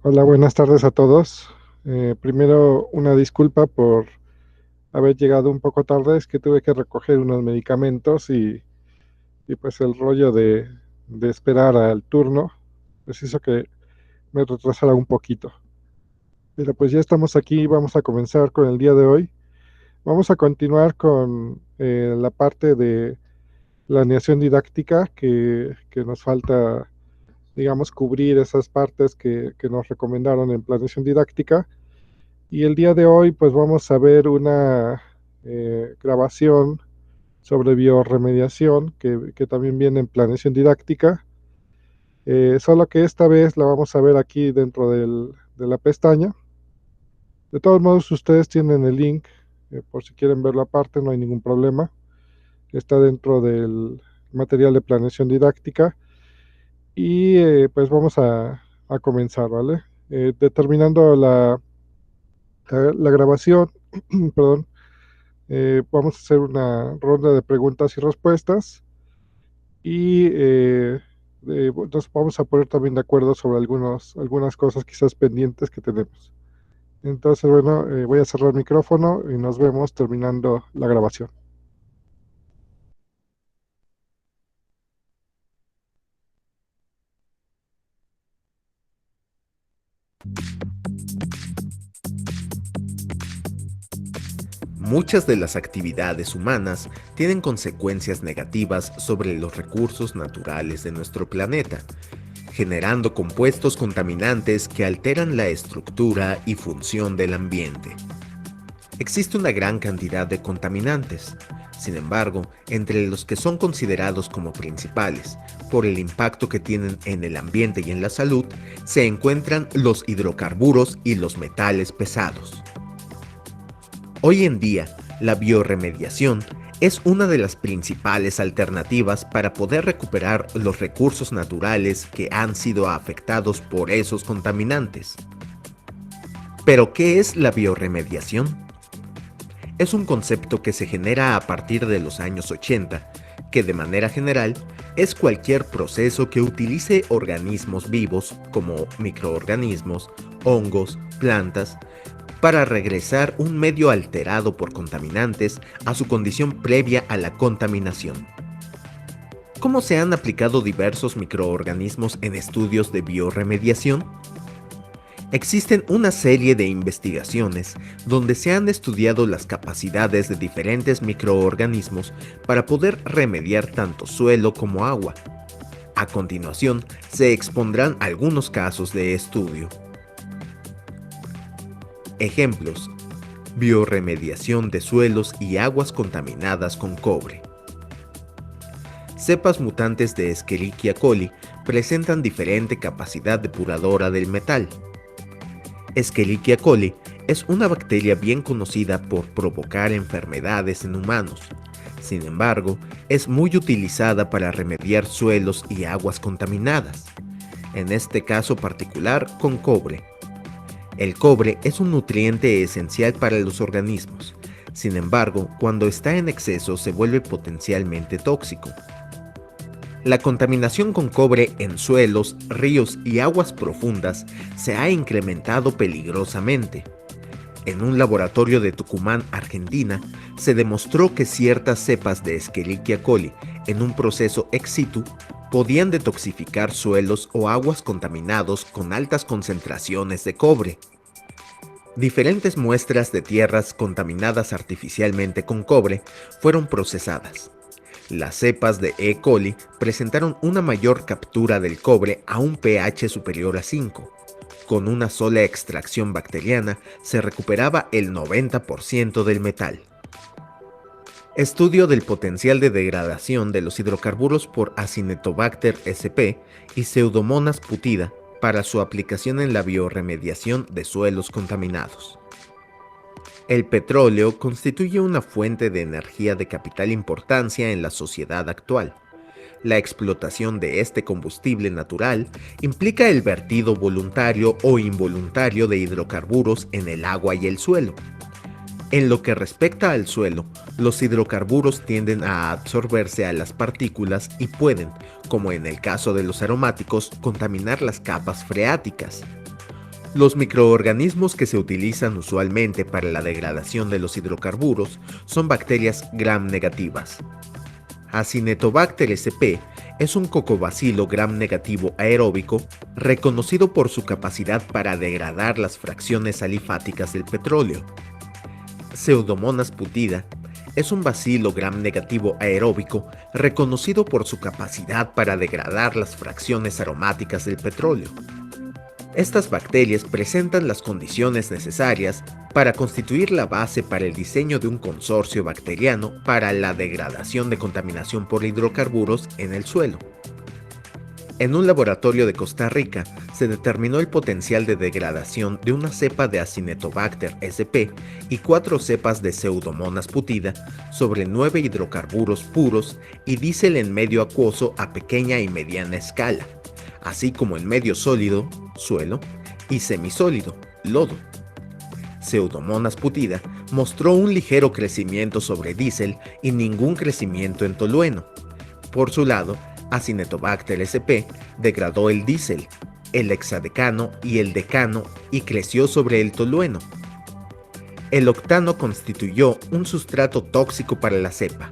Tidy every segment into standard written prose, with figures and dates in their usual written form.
Hola, buenas tardes a todos. Primero, una disculpa por haber llegado un poco tarde, es que tuve que recoger unos medicamentos y pues el rollo de esperar al turno, pues hizo que me retrasara un poquito. Pero pues ya estamos aquí, vamos a comenzar con el día de hoy. Vamos a continuar con la parte de planeación didáctica que nos falta, digamos, cubrir esas partes que nos recomendaron en planeación didáctica. Y el día de hoy pues vamos a ver una grabación sobre biorremediación que también viene en planeación didáctica, solo que esta vez la vamos a ver aquí dentro de la pestaña. De todos modos ustedes tienen el link, por si quieren verlo aparte no hay ningún problema. Está dentro del material de planeación didáctica y pues vamos a comenzar, ¿vale? Determinando la grabación, perdón. Vamos a hacer una ronda de preguntas y respuestas y nos vamos a poner también de acuerdo sobre algunas cosas quizás pendientes que tenemos. Entonces, bueno, voy a cerrar el micrófono y nos vemos terminando la grabación. Muchas de las actividades humanas tienen consecuencias negativas sobre los recursos naturales de nuestro planeta, generando compuestos contaminantes que alteran la estructura y función del ambiente. Existe una gran cantidad de contaminantes. Sin embargo, entre los que son considerados como principales, por el impacto que tienen en el ambiente y en la salud, se encuentran los hidrocarburos y los metales pesados. Hoy en día, la biorremediación es una de las principales alternativas para poder recuperar los recursos naturales que han sido afectados por esos contaminantes. ¿Pero qué es la biorremediación? Es un concepto que se genera a partir de los años 80, que de manera general es cualquier proceso que utilice organismos vivos como microorganismos, hongos, plantas, para regresar un medio alterado por contaminantes a su condición previa a la contaminación. ¿Cómo se han aplicado diversos microorganismos en estudios de biorremediación? Existen una serie de investigaciones donde se han estudiado las capacidades de diferentes microorganismos para poder remediar tanto suelo como agua. A continuación, se expondrán algunos casos de estudio. Ejemplos: biorremediación de suelos y aguas contaminadas con cobre. Cepas mutantes de Escherichia coli presentan diferente capacidad depuradora del metal. Escherichia coli es una bacteria bien conocida por provocar enfermedades en humanos. Sin embargo, es muy utilizada para remediar suelos y aguas contaminadas, en este caso particular con cobre. El cobre es un nutriente esencial para los organismos. Sin embargo, cuando está en exceso se vuelve potencialmente tóxico. La contaminación con cobre en suelos, ríos y aguas profundas se ha incrementado peligrosamente. En un laboratorio de Tucumán, Argentina, se demostró que ciertas cepas de Escherichia coli, en un proceso ex situ, podían detoxificar suelos o aguas contaminados con altas concentraciones de cobre. Diferentes muestras de tierras contaminadas artificialmente con cobre fueron procesadas. Las cepas de E. coli presentaron una mayor captura del cobre a un pH superior a 5. Con una sola extracción bacteriana se recuperaba el 90% del metal. Estudio del potencial de degradación de los hidrocarburos por Acinetobacter sp y Pseudomonas putida para su aplicación en la biorremediación de suelos contaminados. El petróleo constituye una fuente de energía de capital importancia en la sociedad actual. La explotación de este combustible natural implica el vertido voluntario o involuntario de hidrocarburos en el agua y el suelo. En lo que respecta al suelo, los hidrocarburos tienden a absorberse a las partículas y pueden, como en el caso de los aromáticos, contaminar las capas freáticas. Los microorganismos que se utilizan usualmente para la degradación de los hidrocarburos son bacterias gram negativas. Acinetobacter sp es un cocobacilo gram negativo aeróbico reconocido por su capacidad para degradar las fracciones alifáticas del petróleo. Pseudomonas putida es un bacilo gram negativo aeróbico reconocido por su capacidad para degradar las fracciones aromáticas del petróleo. Estas bacterias presentan las condiciones necesarias para constituir la base para el diseño de un consorcio bacteriano para la degradación de contaminación por hidrocarburos en el suelo. En un laboratorio de Costa Rica se determinó el potencial de degradación de una cepa de Acinetobacter sp y 4 cepas de Pseudomonas putida sobre 9 hidrocarburos puros y diésel en medio acuoso a pequeña y mediana escala, así como en medio sólido, suelo, y semisólido, lodo. Pseudomonas putida mostró un ligero crecimiento sobre diésel y ningún crecimiento en tolueno. Por su lado, Acinetobacter sp degradó el diésel, el hexadecano y el decano y creció sobre el tolueno. El octano constituyó un sustrato tóxico para la cepa,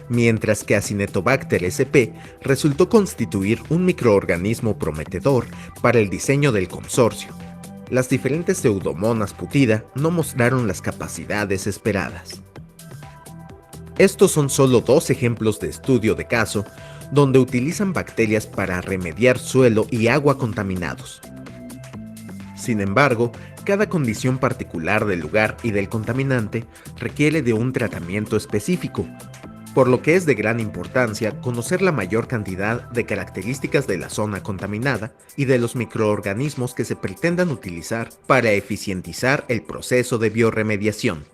mientras que Acinetobacter sp resultó constituir un microorganismo prometedor para el diseño del consorcio. Las diferentes pseudomonas putida no mostraron las capacidades esperadas. Estos son solo 2 ejemplos de estudio de caso donde utilizan bacterias para remediar suelo y agua contaminados. Sin embargo, cada condición particular del lugar y del contaminante requiere de un tratamiento específico, por lo que es de gran importancia conocer la mayor cantidad de características de la zona contaminada y de los microorganismos que se pretendan utilizar para eficientizar el proceso de biorremediación.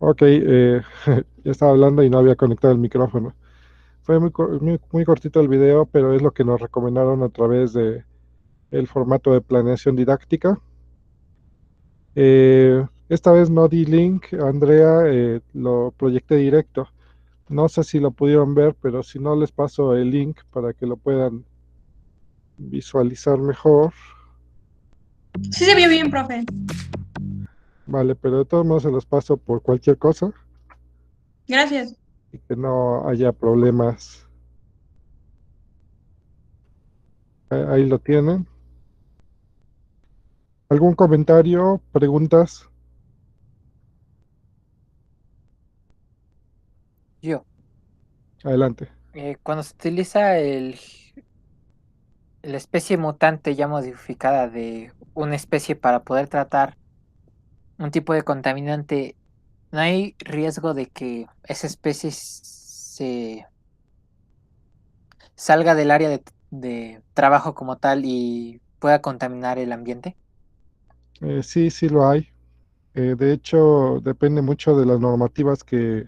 Ok, ya estaba hablando y no había conectado el micrófono. Fue muy cortito el video, pero es lo que nos recomendaron a través de el formato de planeación didáctica. Esta vez no di link, Andrea, lo proyecté directo. No sé si lo pudieron ver, pero si no les paso el link para que lo puedan visualizar mejor. Sí se vio bien, profe. Vale, pero de todos modos se los paso por cualquier cosa Gracias. y que no haya problemas. Ahí lo tienen. ¿Algún comentario, preguntas? Yo, Adelante. cuando se utiliza la especie mutante ya modificada de una especie para poder tratar un tipo de contaminante, ¿no hay riesgo de que esa especie se salga del área de trabajo como tal y pueda contaminar el ambiente? Sí, sí lo hay. De hecho, depende mucho de las normativas que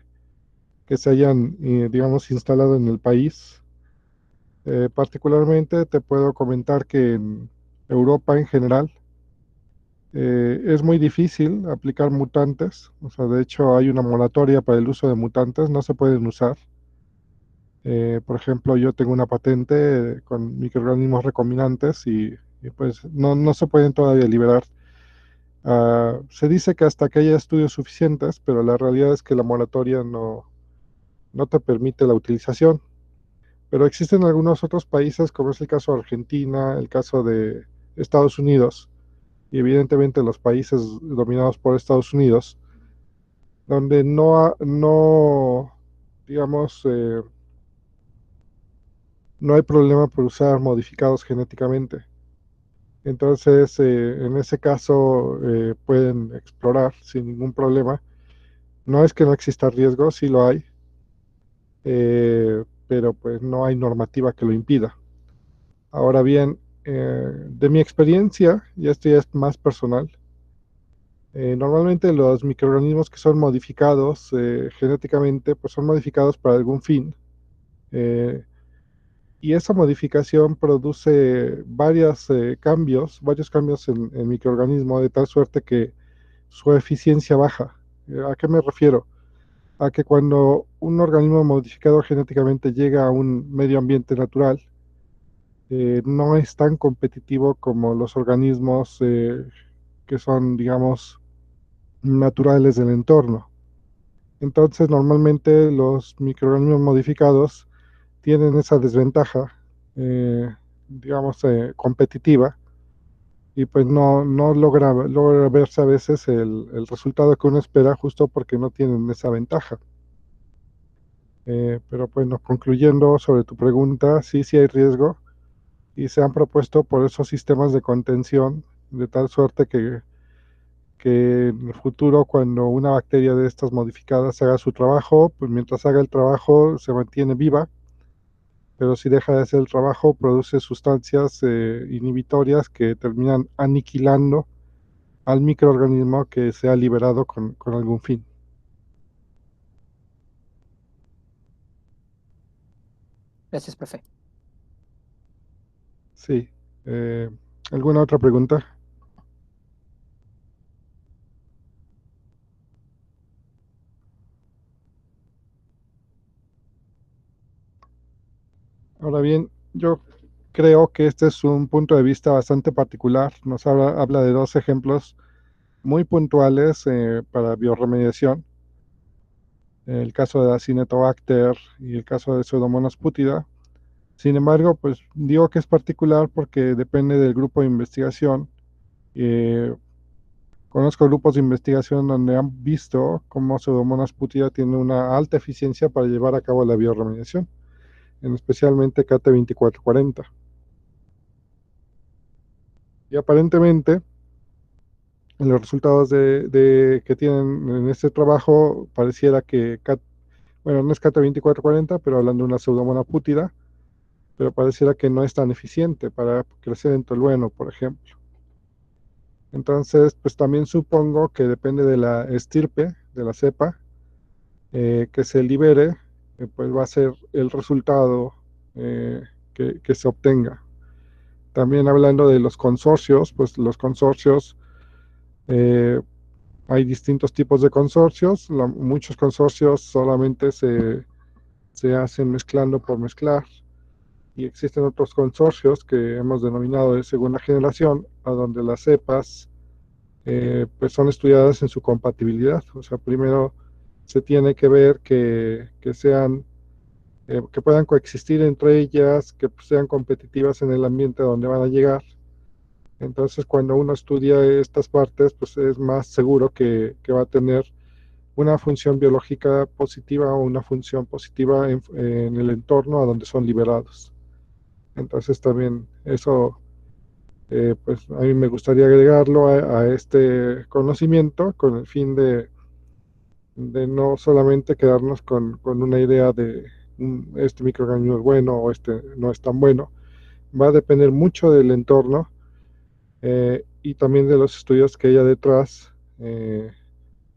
se hayan, digamos, instalado en el país. Particularmente te puedo comentar que en Europa en general es muy difícil aplicar mutantes. O sea, de hecho hay una moratoria para el uso de mutantes, no se pueden usar. Por ejemplo, yo tengo una patente con microorganismos recombinantes y pues no se pueden todavía liberar. Se dice que hasta que haya estudios suficientes, pero la realidad es que la moratoria no te permite la utilización. Pero existen algunos otros países, como es el caso de Argentina, el caso de Estados Unidos, y evidentemente los países dominados por Estados Unidos, donde digamos, no hay problema por usar modificados genéticamente. Entonces, en ese caso, pueden explorar sin ningún problema. No es que no exista riesgo, sí lo hay, pero pues no hay normativa que lo impida. Ahora bien, de mi experiencia, y esto ya es más personal, normalmente los microorganismos que son modificados genéticamente, pues son modificados para algún fin. eh, y esa modificación produce varios cambios en el microorganismo, de tal suerte que su eficiencia baja. ¿A qué me refiero? A que cuando un organismo modificado genéticamente llega a un medio ambiente natural, no es tan competitivo como los organismos que son, digamos, naturales del entorno. Entonces, normalmente los microorganismos modificados tienen esa desventaja, eh, digamos, competitiva, y pues no logra verse a veces el resultado que uno espera justo porque no tienen esa ventaja. Pero bueno, concluyendo sobre tu pregunta, sí hay riesgo y se han propuesto por esos sistemas de contención de tal suerte que en el futuro, cuando una bacteria de estas modificadas haga su trabajo, pues mientras haga el trabajo se mantiene viva, pero si deja de hacer el trabajo produce sustancias inhibitorias que terminan aniquilando al microorganismo que se ha liberado con algún fin. Gracias, profe. Sí. ¿Alguna otra pregunta? Ahora bien, yo creo que este es un punto de vista bastante particular. Nos habla de dos ejemplos muy puntuales para bioremediación. El caso de Acinetobacter y el caso de Pseudomonas putida. Sin embargo, pues digo que es particular porque depende del grupo de investigación. Eh, Conozco grupos de investigación donde han visto cómo Pseudomonas putida tiene una alta eficiencia para llevar a cabo la bioremediación, en especialmente KT2440. Y aparentemente, en los resultados que tienen en este trabajo, pareciera que, bueno, no es KT2440, pero hablando de una Pseudomonas putida, pero pareciera que no es tan eficiente para crecer en tolueno, por ejemplo. Entonces, pues también supongo que depende de la estirpe, de la cepa, que se libere, pues va a ser el resultado que se obtenga. También hablando de los consorcios, pues los consorcios, eh, hay distintos tipos de consorcios. Muchos consorcios solamente se hacen mezclando por mezclar, y existen otros consorcios que hemos denominado de segunda generación, a donde las cepas pues son estudiadas en su compatibilidad. O sea, primero se tiene que ver que sean, que puedan coexistir entre ellas, que sean competitivas en el ambiente a donde van a llegar. Entonces, cuando uno estudia estas partes, pues es más seguro que va a tener una función biológica positiva o una función positiva en el entorno a donde son liberados. Entonces, también eso, pues a mí me gustaría agregarlo a este conocimiento con el fin de no solamente quedarnos con una idea de este microorganismo es bueno o este no es tan bueno. Va a depender mucho del entorno y también de los estudios que haya detrás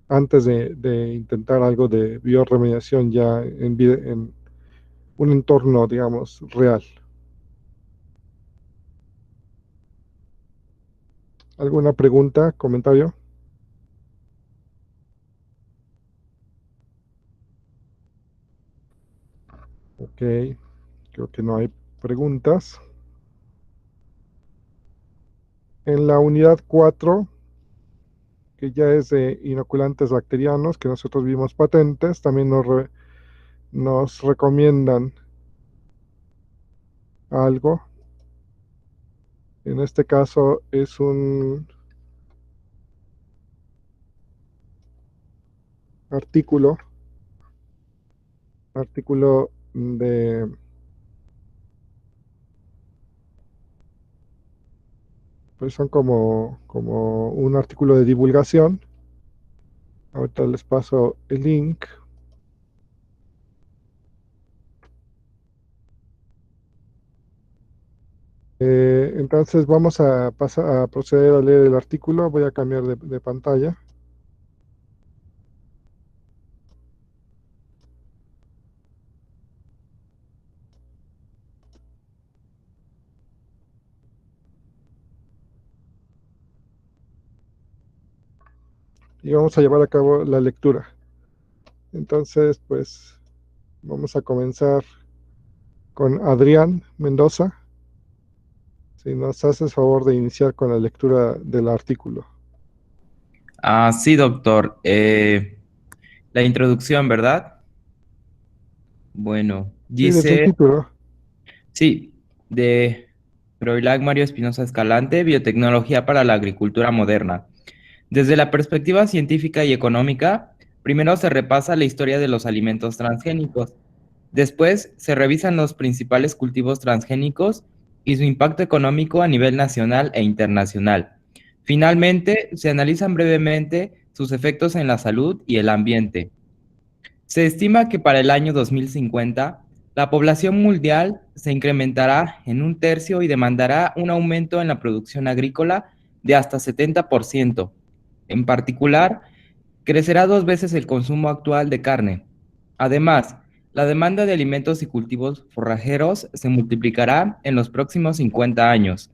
antes de intentar algo de bioremediación ya en un entorno, digamos, real. ¿Alguna pregunta, comentario? Ok, creo que no hay preguntas. En la unidad 4, que ya es de inoculantes bacterianos, que nosotros vimos patentes, también nos recomiendan algo. En este caso es un artículo, artículo de pues son como un artículo de divulgación. Ahorita les paso el link. Entonces vamos a pasar a proceder a leer el artículo. Voy a cambiar de pantalla. Y vamos a llevar a cabo la lectura. Entonces, pues vamos a comenzar con Adrián Mendoza. Si nos haces favor de iniciar con la lectura del artículo. Sí, doctor. La introducción, ¿verdad? Bueno, Sí, desde el dice, título. sí, de Froilac Mario Espinosa Escalante, Biotecnología para la Agricultura Moderna. Desde la perspectiva científica y económica, primero se repasa la historia de los alimentos transgénicos. Después se revisan los principales cultivos transgénicos y su impacto económico a nivel nacional e internacional. Finalmente, se analizan brevemente sus efectos en la salud y el ambiente. Se estima que para el año 2050, la población mundial se incrementará en un tercio y demandará un aumento en la producción agrícola de hasta 70%. En particular, crecerá 2 veces el consumo actual de carne. Además, la demanda de alimentos y cultivos forrajeros se multiplicará en los próximos 50 años.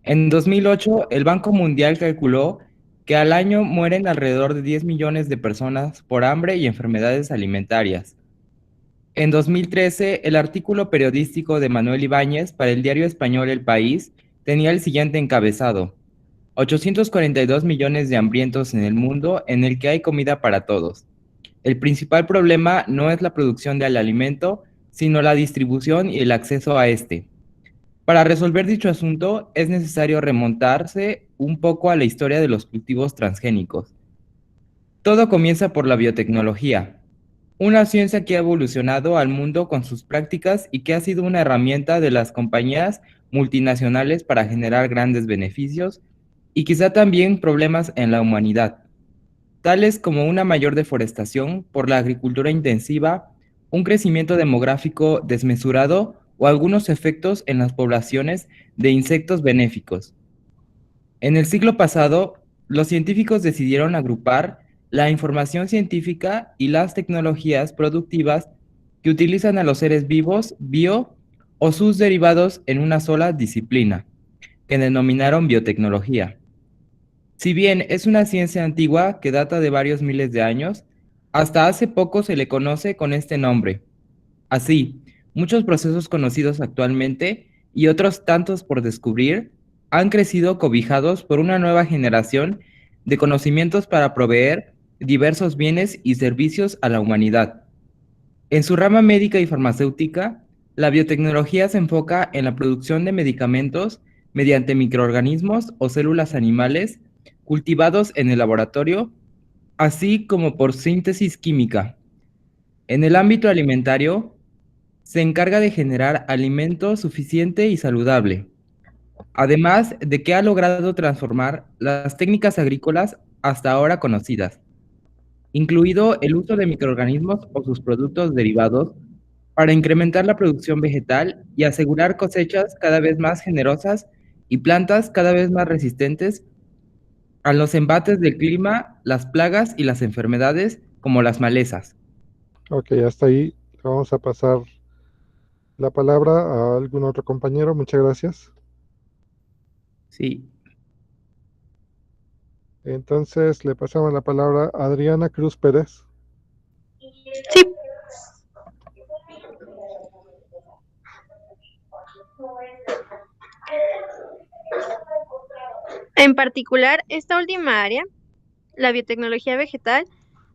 En 2008, el Banco Mundial calculó que al año mueren alrededor de 10 millones de personas por hambre y enfermedades alimentarias. En 2013, el artículo periodístico de Manuel Ibáñez para el diario español El País tenía el siguiente encabezado: 842 millones de hambrientos en el mundo en el que hay comida para todos. El principal problema no es la producción del alimento, sino la distribución y el acceso a este. Para resolver dicho asunto, es necesario remontarse un poco a la historia de los cultivos transgénicos. Todo comienza por la biotecnología, una ciencia que ha evolucionado al mundo con sus prácticas y que ha sido una herramienta de las compañías multinacionales para generar grandes beneficios y quizá también problemas en la humanidad, tales como una mayor deforestación por la agricultura intensiva, un crecimiento demográfico desmesurado o algunos efectos en las poblaciones de insectos benéficos. En el siglo pasado, los científicos decidieron agrupar la información científica y las tecnologías productivas que utilizan a los seres vivos, bio o sus derivados en una sola disciplina, que denominaron biotecnología. Si bien es una ciencia antigua que data de varios miles de años, hasta hace poco se le conoce con este nombre. Así, muchos procesos conocidos actualmente y otros tantos por descubrir han crecido cobijados por una nueva generación de conocimientos para proveer diversos bienes y servicios a la humanidad. En su rama médica y farmacéutica, la biotecnología se enfoca en la producción de medicamentos mediante microorganismos o células animales cultivados en el laboratorio, así como por síntesis química. En el ámbito alimentario, se encarga de generar alimento suficiente y saludable, además de que ha logrado transformar las técnicas agrícolas hasta ahora conocidas, incluido el uso de microorganismos o sus productos derivados para incrementar la producción vegetal y asegurar cosechas cada vez más generosas y plantas cada vez más resistentes a los embates del clima, las plagas y las enfermedades como las malezas. Ok, hasta ahí. Vamos a pasar la palabra a algún otro compañero. Muchas gracias. Sí, Entonces le pasamos la palabra a Adriana Cruz Pérez. Sí. En particular, esta última área, la biotecnología vegetal,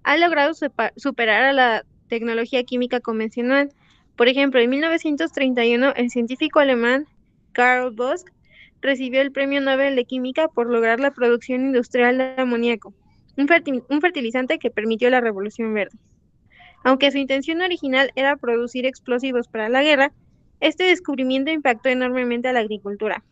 ha logrado superar a la tecnología química convencional. Por ejemplo, en 1931, el científico alemán Carl Bosch recibió el Premio Nobel de Química por lograr la producción industrial de amoníaco, un fertilizante que permitió la Revolución Verde. Aunque su intención original era producir explosivos para la guerra, este descubrimiento impactó enormemente a la agricultura.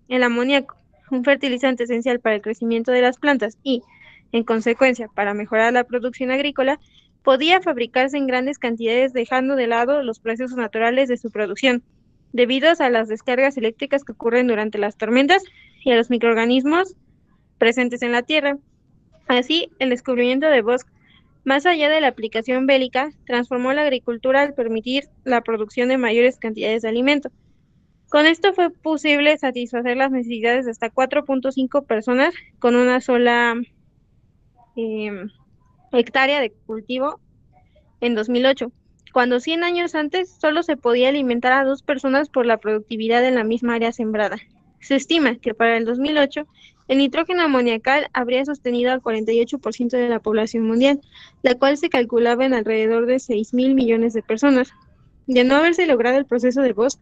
El amoníaco, un fertilizante esencial para el crecimiento de las plantas y, en consecuencia, para mejorar la producción agrícola, podía fabricarse en grandes cantidades dejando de lado los procesos naturales de su producción, debido a las descargas eléctricas que ocurren durante las tormentas y a los microorganismos presentes en la tierra. Así, el descubrimiento de Bosch, más allá de la aplicación bélica, transformó la agricultura al permitir la producción de mayores cantidades de alimento. Con esto fue posible satisfacer las necesidades de hasta 4.5 personas con una sola hectárea de cultivo en 2008, cuando 100 años antes solo se podía alimentar a 2 personas por la productividad en la misma área sembrada. Se estima que para el 2008 el nitrógeno amoniacal habría sostenido al 48% de la población mundial, la cual se calculaba en alrededor de 6.000 millones de personas. De no haberse logrado el proceso de Bosch,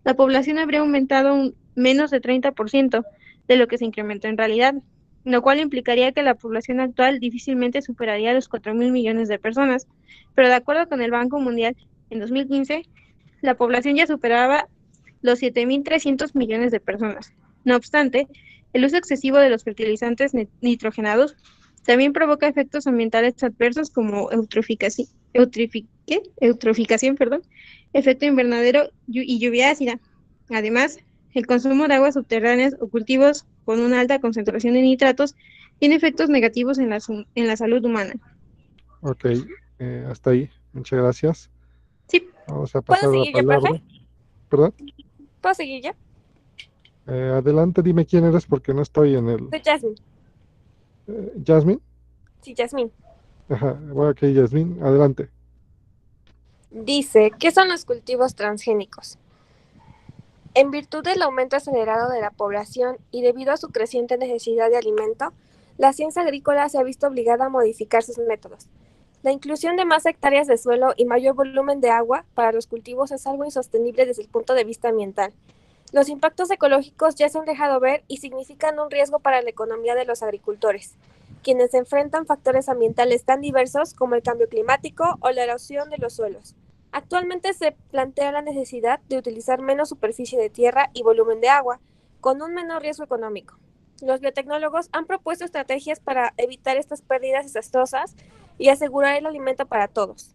la población habría aumentado un menos de 30% de lo que se incrementó en realidad, lo cual implicaría que la población actual difícilmente superaría los 4.000 millones de personas, pero de acuerdo con el Banco Mundial, en 2015, la población ya superaba los 7.300 millones de personas. No obstante, el uso excesivo de los fertilizantes nitrogenados también provoca efectos ambientales adversos como eutroficación, efecto invernadero y lluvia ácida. Además, el consumo de aguas subterráneas o cultivos con una alta concentración de nitratos tiene efectos negativos en la salud humana. Ok, hasta ahí. Muchas gracias. Sí. Vamos a ¿Puedo pasar la seguir yo, palabra. profe? ¿Perdón? ¿Puedo seguir yo? Adelante, dime quién eres porque no estoy en el... Soy Jasmine. ¿Jasmine? Sí, Jasmine. Ajá, bueno, ok, Jasmine, adelante. Dice, ¿qué son los cultivos transgénicos? En virtud del aumento acelerado de la población y debido a su creciente necesidad de alimento, la ciencia agrícola se ha visto obligada a modificar sus métodos. La inclusión de más hectáreas de suelo y mayor volumen de agua para los cultivos es algo insostenible desde el punto de vista ambiental. Los impactos ecológicos ya se han dejado ver y significan un riesgo para la economía de los agricultores, quienes enfrentan factores ambientales tan diversos como el cambio climático o la erosión de los suelos. Actualmente se plantea la necesidad de utilizar menos superficie de tierra y volumen de agua, con un menor riesgo económico. Los biotecnólogos han propuesto estrategias para evitar estas pérdidas desastrosas y asegurar el alimento para todos.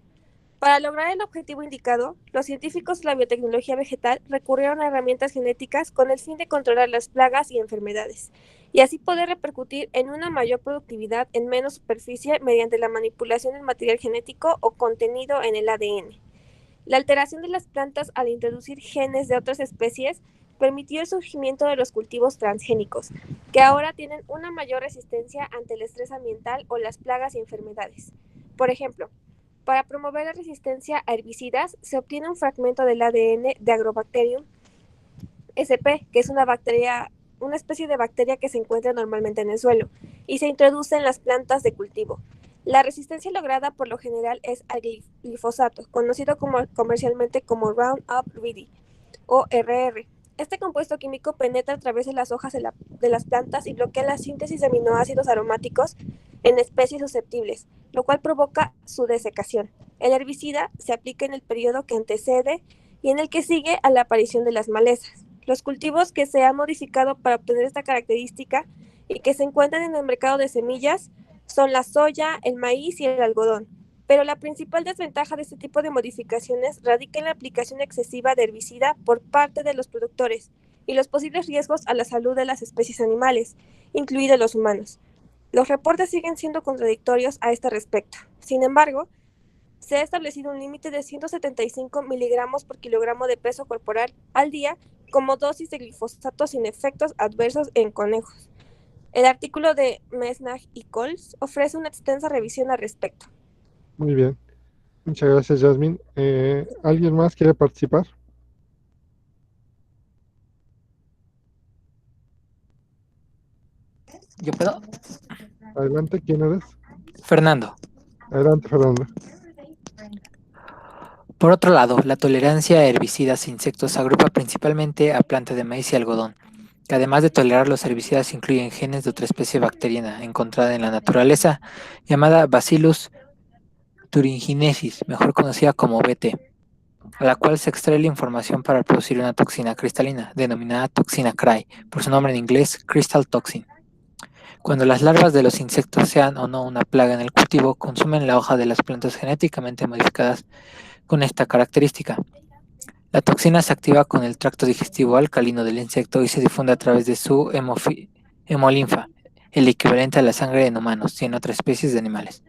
Para lograr el objetivo indicado, los científicos de la biotecnología vegetal recurrieron a herramientas genéticas con el fin de controlar las plagas y enfermedades, y así poder repercutir en una mayor productividad en menos superficie mediante la manipulación del material genético o contenido en el ADN. La alteración de las plantas al introducir genes de otras especies permitió el surgimiento de los cultivos transgénicos, que ahora tienen una mayor resistencia ante el estrés ambiental o las plagas y enfermedades. Por ejemplo, para promover la resistencia a herbicidas, se obtiene un fragmento del ADN de Agrobacterium sp, que es una especie de bacteria que se encuentra normalmente en el suelo, y se introduce en las plantas de cultivo. La resistencia lograda por lo general es al glifosato, conocido comercialmente como Roundup Ready, o RR. Este compuesto químico penetra a través de las hojas de las plantas y bloquea la síntesis de aminoácidos aromáticos en especies susceptibles, lo cual provoca su desecación. El herbicida se aplica en el periodo que antecede y en el que sigue a la aparición de las malezas. Los cultivos que se han modificado para obtener esta característica y que se encuentran en el mercado de semillas son la soya, el maíz y el algodón. Pero la principal desventaja de este tipo de modificaciones radica en la aplicación excesiva de herbicida por parte de los productores y los posibles riesgos a la salud de las especies animales, incluidos los humanos. Los reportes siguen siendo contradictorios a este respecto. Sin embargo, se ha establecido un límite de 175 miligramos por kilogramo de peso corporal al día como dosis de glifosato sin efectos adversos en conejos. El artículo de Mesnag y Coles ofrece una extensa revisión al respecto. Muy bien. Muchas gracias, Jasmine. ¿Alguien más quiere participar? ¿Yo puedo? Adelante, ¿quién eres? Fernando. Adelante, Fernando. Por otro lado, la tolerancia a herbicidas e insectos agrupa principalmente a plantas de maíz y algodón, que además de tolerar los herbicidas incluyen genes de otra especie bacteriana encontrada en la naturaleza, llamada Bacillus thuringiensis, mejor conocida como BT. a la cual se extrae la información para producir una toxina cristalina, denominada toxina cray, por su nombre en inglés Crystal Toxin. Cuando las larvas de los insectos, sean o no una plaga en el cultivo, consumen la hoja de las plantas genéticamente modificadas con esta característica. La toxina se activa con el tracto digestivo alcalino del insecto y se difunde a través de su hemolinfa, el equivalente a la sangre en humanos y en otras especies de animales.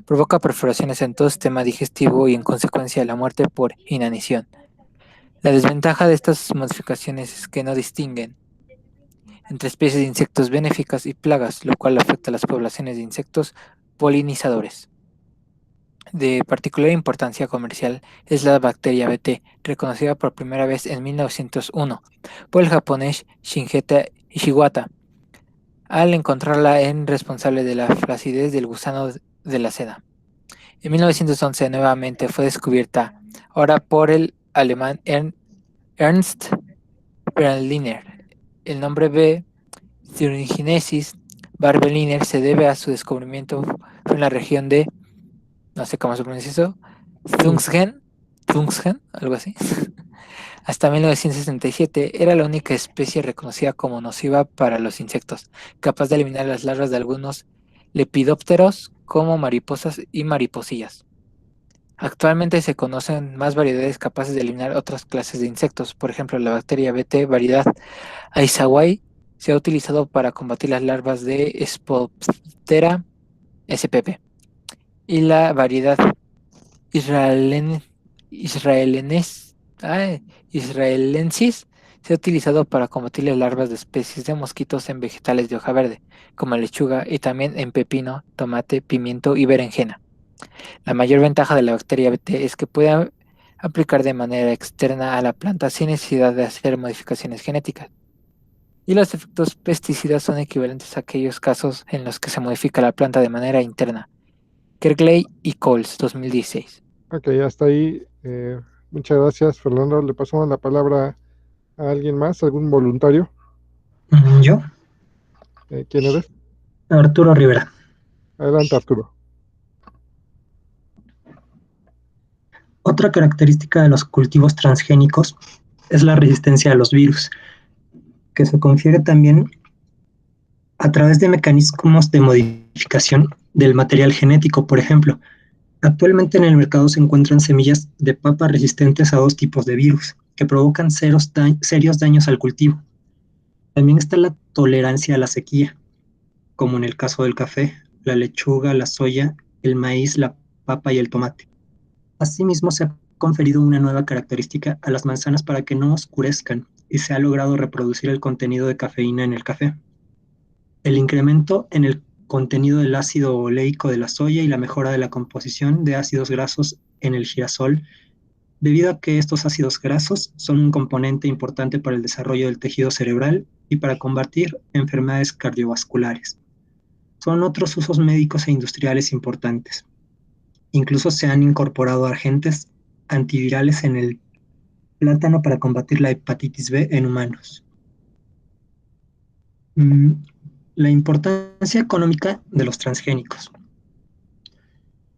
Provoca perforaciones en todo el sistema digestivo y en consecuencia la muerte por inanición. La desventaja de estas modificaciones es que no distinguen entre especies de insectos benéficas y plagas, lo cual afecta a las poblaciones de insectos polinizadores. De particular importancia comercial es la bacteria Bt, reconocida por primera vez en 1901 por el japonés Shingeta Ishiwata, al encontrarla en responsable de la flacidez del gusano de la seda. En 1911 nuevamente fue descubierta, ahora por el alemán Ernst Berliner. El nombre B. Thuringiensis Berliner se debe a su descubrimiento en la región de, no sé cómo se pronuncia eso, Tübingen, algo así. Hasta 1967 era la única especie reconocida como nociva para los insectos, capaz de eliminar las larvas de algunos lepidópteros como mariposas y mariposillas. Actualmente se conocen más variedades capaces de eliminar otras clases de insectos. Por ejemplo, la bacteria Bt variedad Aizawa se ha utilizado para combatir las larvas de Spoptera spp. Y la variedad israelensis se ha utilizado para combatir las larvas de especies de mosquitos en vegetales de hoja verde, como lechuga, y también en pepino, tomate, pimiento y berenjena. La mayor ventaja de la bacteria Bt es que puede aplicar de manera externa a la planta sin necesidad de hacer modificaciones genéticas. Y los efectos pesticidas son equivalentes a aquellos casos en los que se modifica la planta de manera interna. Kergley y Coles, 2016. Ok, hasta ahí. Muchas gracias, Fernando. Le pasamos la palabra a alguien más, algún voluntario. ¿Yo? ¿Quién eres? Arturo Rivera. Adelante, Arturo. Otra característica de los cultivos transgénicos es la resistencia a los virus, que se confiere también a través de mecanismos de modificación del material genético. Por ejemplo, actualmente en el mercado se encuentran semillas de papa resistentes a 2 tipos de virus, que provocan serios daños al cultivo. También está la tolerancia a la sequía, como en el caso del café, la lechuga, la soya, el maíz, la papa y el tomate. Asimismo, se ha conferido una nueva característica a las manzanas para que no oscurezcan y se ha logrado reproducir el contenido de cafeína en el café. El incremento en el contenido del ácido oleico de la soya y la mejora de la composición de ácidos grasos en el girasol, debido a que estos ácidos grasos son un componente importante para el desarrollo del tejido cerebral y para combatir enfermedades cardiovasculares. Son otros usos médicos e industriales importantes. Incluso se han incorporado agentes antivirales en el plátano para combatir la hepatitis B en humanos. La importancia económica de los transgénicos.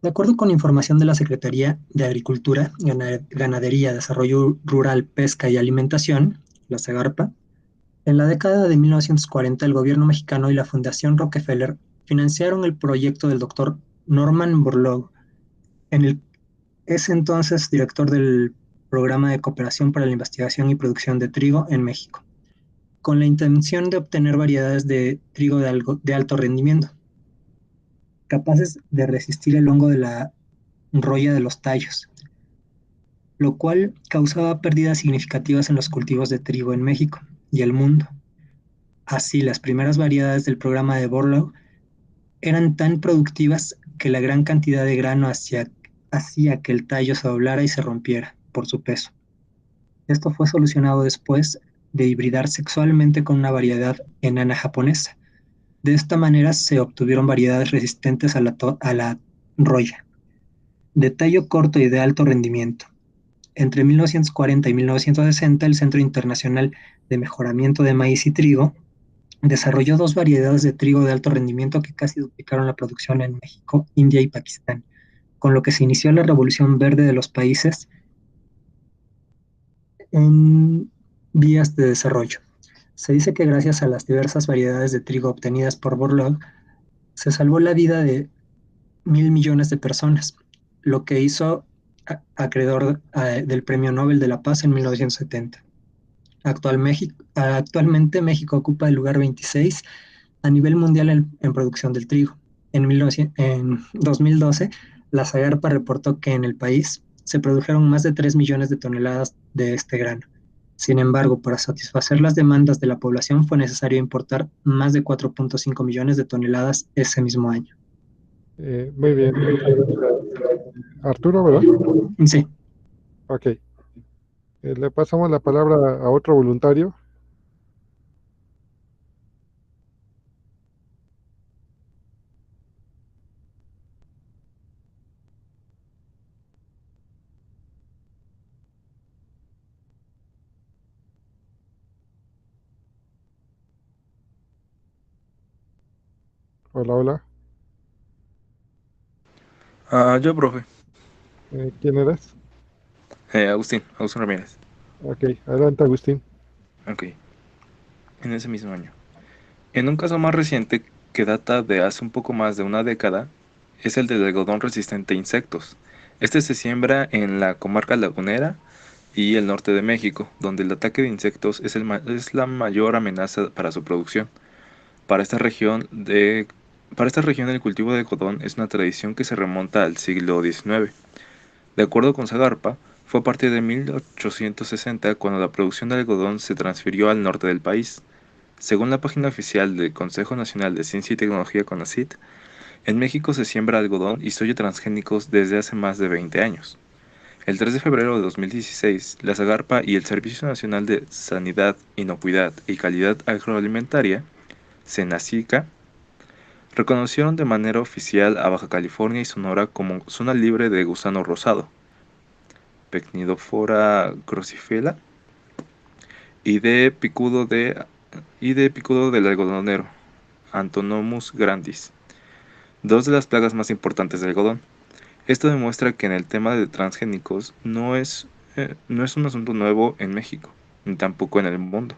De acuerdo con información de la Secretaría de Agricultura, Ganadería, Desarrollo Rural, Pesca y Alimentación, la SEGARPA, en la década de 1940 el gobierno mexicano y la Fundación Rockefeller financiaron el proyecto del doctor Norman Borlaug, ese entonces director del Programa de Cooperación para la Investigación y Producción de Trigo en México, con la intención de obtener variedades de trigo de alto rendimiento, capaces de resistir el hongo de la roya de los tallos, lo cual causaba pérdidas significativas en los cultivos de trigo en México y el mundo. Así, las primeras variedades del programa de Borlaug eran tan productivas que la gran cantidad de grano hacía que el tallo se doblara y se rompiera por su peso. Esto fue solucionado después de hibridar sexualmente con una variedad enana japonesa. De esta manera se obtuvieron variedades resistentes a la roya, de tallo corto y de alto rendimiento. Entre 1940 y 1960, el Centro Internacional de Mejoramiento de Maíz y Trigo desarrolló 2 variedades de trigo de alto rendimiento que casi duplicaron la producción en México, India y Pakistán, con lo que se inició la revolución verde de los países en vías de desarrollo. Se dice que gracias a las diversas variedades de trigo obtenidas por Borlaug, se salvó la vida de 1.000 millones de personas, lo que hizo acreedor del Premio Nobel de la Paz en 1970. Actualmente México ocupa el lugar 26 a nivel mundial en producción del trigo. En 2012, la Zagarpa reportó que en el país se produjeron más de 3 millones de toneladas de este grano. Sin embargo, para satisfacer las demandas de la población fue necesario importar más de 4.5 millones de toneladas ese mismo año. Muy bien, muchas gracias. Arturo, ¿verdad? Sí. Ok. Le pasamos la palabra a otro voluntario. Hola, hola. Yo, profe. ¿Quién eres? Agustín Ramírez. Ok, adelante, Agustín. Ok, en ese mismo año. En un caso más reciente, que data de hace un poco más de una década, es el del algodón resistente a insectos. Este se siembra en la comarca lagunera y el norte de México, donde el ataque de insectos es la mayor amenaza para su producción. Para esta región el cultivo de algodón es una tradición que se remonta al siglo XIX. De acuerdo con Zagarpa, fue a partir de 1860 cuando la producción de algodón se transfirió al norte del país. Según la página oficial del Consejo Nacional de Ciencia y Tecnología CONACYT, en México se siembra algodón y soya transgénicos desde hace más de 20 años. El 3 de febrero de 2016, la Zagarpa y el Servicio Nacional de Sanidad, Inocuidad y Calidad Agroalimentaria, SENACICA, reconocieron de manera oficial a Baja California y Sonora como zona libre de gusano rosado, Pecnidophora grosifera, y de picudo del algodonero, Antonomus grandis, dos de las plagas más importantes del algodón. Esto demuestra que en el tema de transgénicos no es un asunto nuevo en México, ni tampoco en el mundo.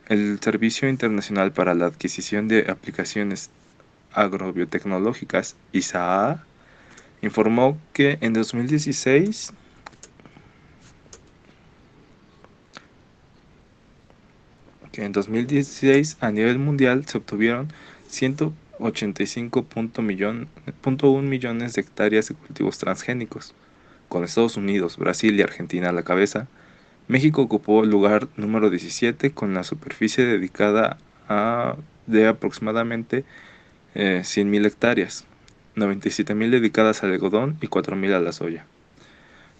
El Servicio Internacional para la Adquisición de Aplicaciones Agrobiotecnológicas, ISAA, informó que en 2016 a nivel mundial se obtuvieron 185.1 millones de hectáreas de cultivos transgénicos. Con Estados Unidos, Brasil y Argentina a la cabeza, México ocupó el lugar número 17 con la superficie dedicada de aproximadamente 100.000 hectáreas, 97.000 dedicadas al algodón y 4.000 a la soya.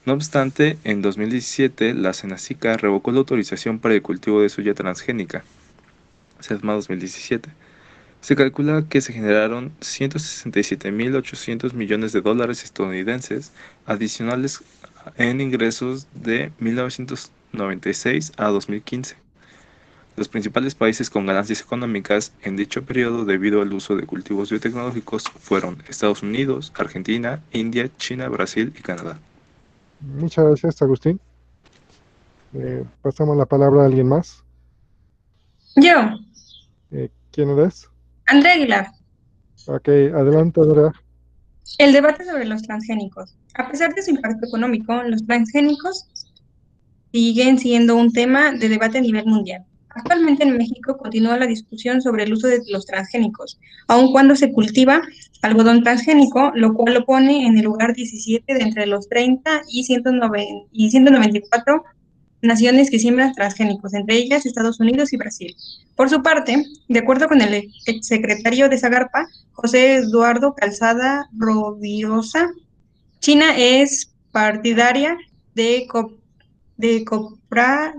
No obstante, en 2017 la Senacica revocó la autorización para el cultivo de soya transgénica, SEDMA 2017. Se calcula que se generaron 167.800 millones de dólares estadounidenses adicionales en ingresos de 1996 a 2015. Los principales países con ganancias económicas en dicho periodo debido al uso de cultivos biotecnológicos fueron Estados Unidos, Argentina, India, China, Brasil y Canadá. Muchas gracias, Agustín. Pasamos la palabra a alguien más. Yo, ¿Quién eres? Andrea Aguilar. Ok, adelante, Andrea. El debate sobre los transgénicos. A pesar de su impacto económico, los transgénicos siguen siendo un tema de debate a nivel mundial. Actualmente en México continúa la discusión sobre el uso de los transgénicos, aun cuando se cultiva algodón transgénico, lo cual lo pone en el lugar 17 de entre los 30 y 194 naciones que siembran transgénicos, entre ellas Estados Unidos y Brasil. Por su parte, de acuerdo con el exsecretario de Zagarpa, José Eduardo Calzada Rodiosa, China es partidaria de comprar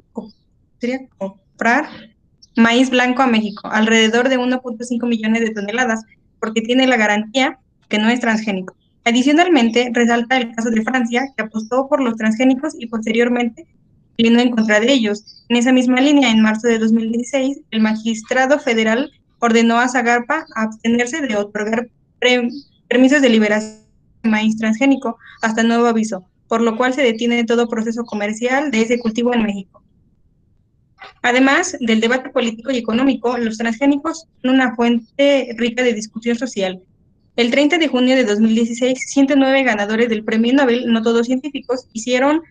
maíz blanco a México, alrededor de 1.5 millones de toneladas, porque tiene la garantía que no es transgénico. Adicionalmente, resalta el caso de Francia, que apostó por los transgénicos y posteriormente vino en contra de ellos. En esa misma línea, en marzo de 2016, el magistrado federal ordenó a Zagarpa abstenerse de otorgar permisos de liberación de maíz transgénico hasta nuevo aviso, por lo cual se detiene todo proceso comercial de ese cultivo en México. Además del debate político y económico, los transgénicos son una fuente rica de discusión social. El 30 de junio de 2016, 109 ganadores del Premio Nobel, no todos científicos, hicieron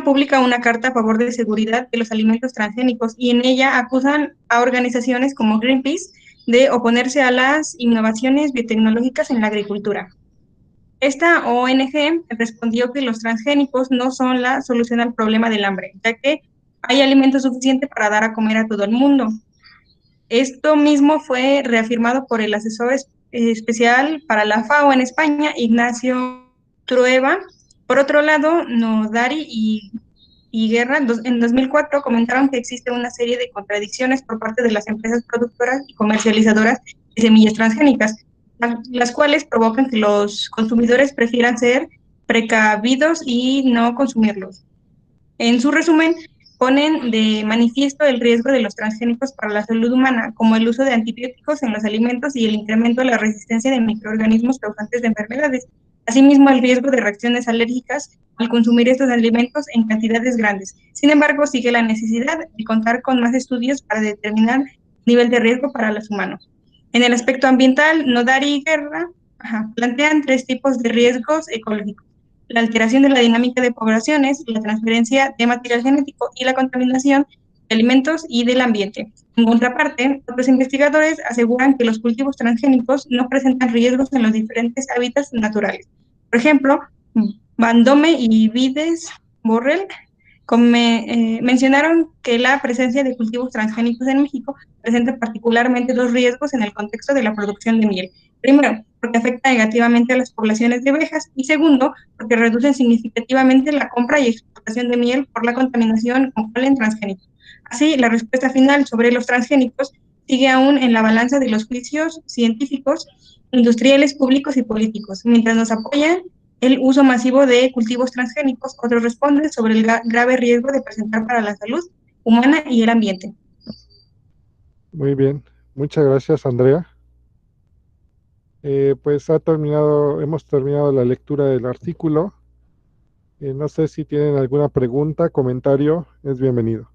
pública una carta a favor de seguridad de los alimentos transgénicos y en ella acusan a organizaciones como Greenpeace de oponerse a las innovaciones biotecnológicas en la agricultura. Esta ONG respondió que los transgénicos no son la solución al problema del hambre, ya que hay alimento suficiente para dar a comer a todo el mundo. Esto mismo fue reafirmado por el asesor especial para la FAO en España, Ignacio Trueba. Por otro lado, Nodari y Guerra en 2004 comentaron que existe una serie de contradicciones por parte de las empresas productoras y comercializadoras de semillas transgénicas, las cuales provocan que los consumidores prefieran ser precavidos y no consumirlos. En su resumen, ponen de manifiesto el riesgo de los transgénicos para la salud humana, como el uso de antibióticos en los alimentos y el incremento de la resistencia de microorganismos causantes de enfermedades. Asimismo, el riesgo de reacciones alérgicas al consumir estos alimentos en cantidades grandes. Sin embargo, sigue la necesidad de contar con más estudios para determinar el nivel de riesgo para los humanos. En el aspecto ambiental, Nodari y Guerra plantean 3 tipos de riesgos ecológicos: la alteración de la dinámica de poblaciones, la transferencia de material genético y la contaminación de alimentos y del ambiente. En contraparte, otros investigadores aseguran que los cultivos transgénicos no presentan riesgos en los diferentes hábitats naturales. Por ejemplo, Van Dome y Vides Borrell mencionaron que la presencia de cultivos transgénicos en México presenta particularmente 2 riesgos en el contexto de la producción de miel. Primero, porque afecta negativamente a las poblaciones de abejas, y segundo, porque reducen significativamente la compra y exportación de miel por la contaminación con polen transgénico. Así, la respuesta final sobre los transgénicos sigue aún en la balanza de los juicios científicos, industriales, públicos y políticos. Mientras nos apoyan el uso masivo de cultivos transgénicos, otros responden sobre el grave riesgo de presentar para la salud humana y el ambiente. Muy bien, muchas gracias, Andrea. Pues hemos terminado la lectura del artículo. No sé si tienen alguna pregunta, comentario, es bienvenido.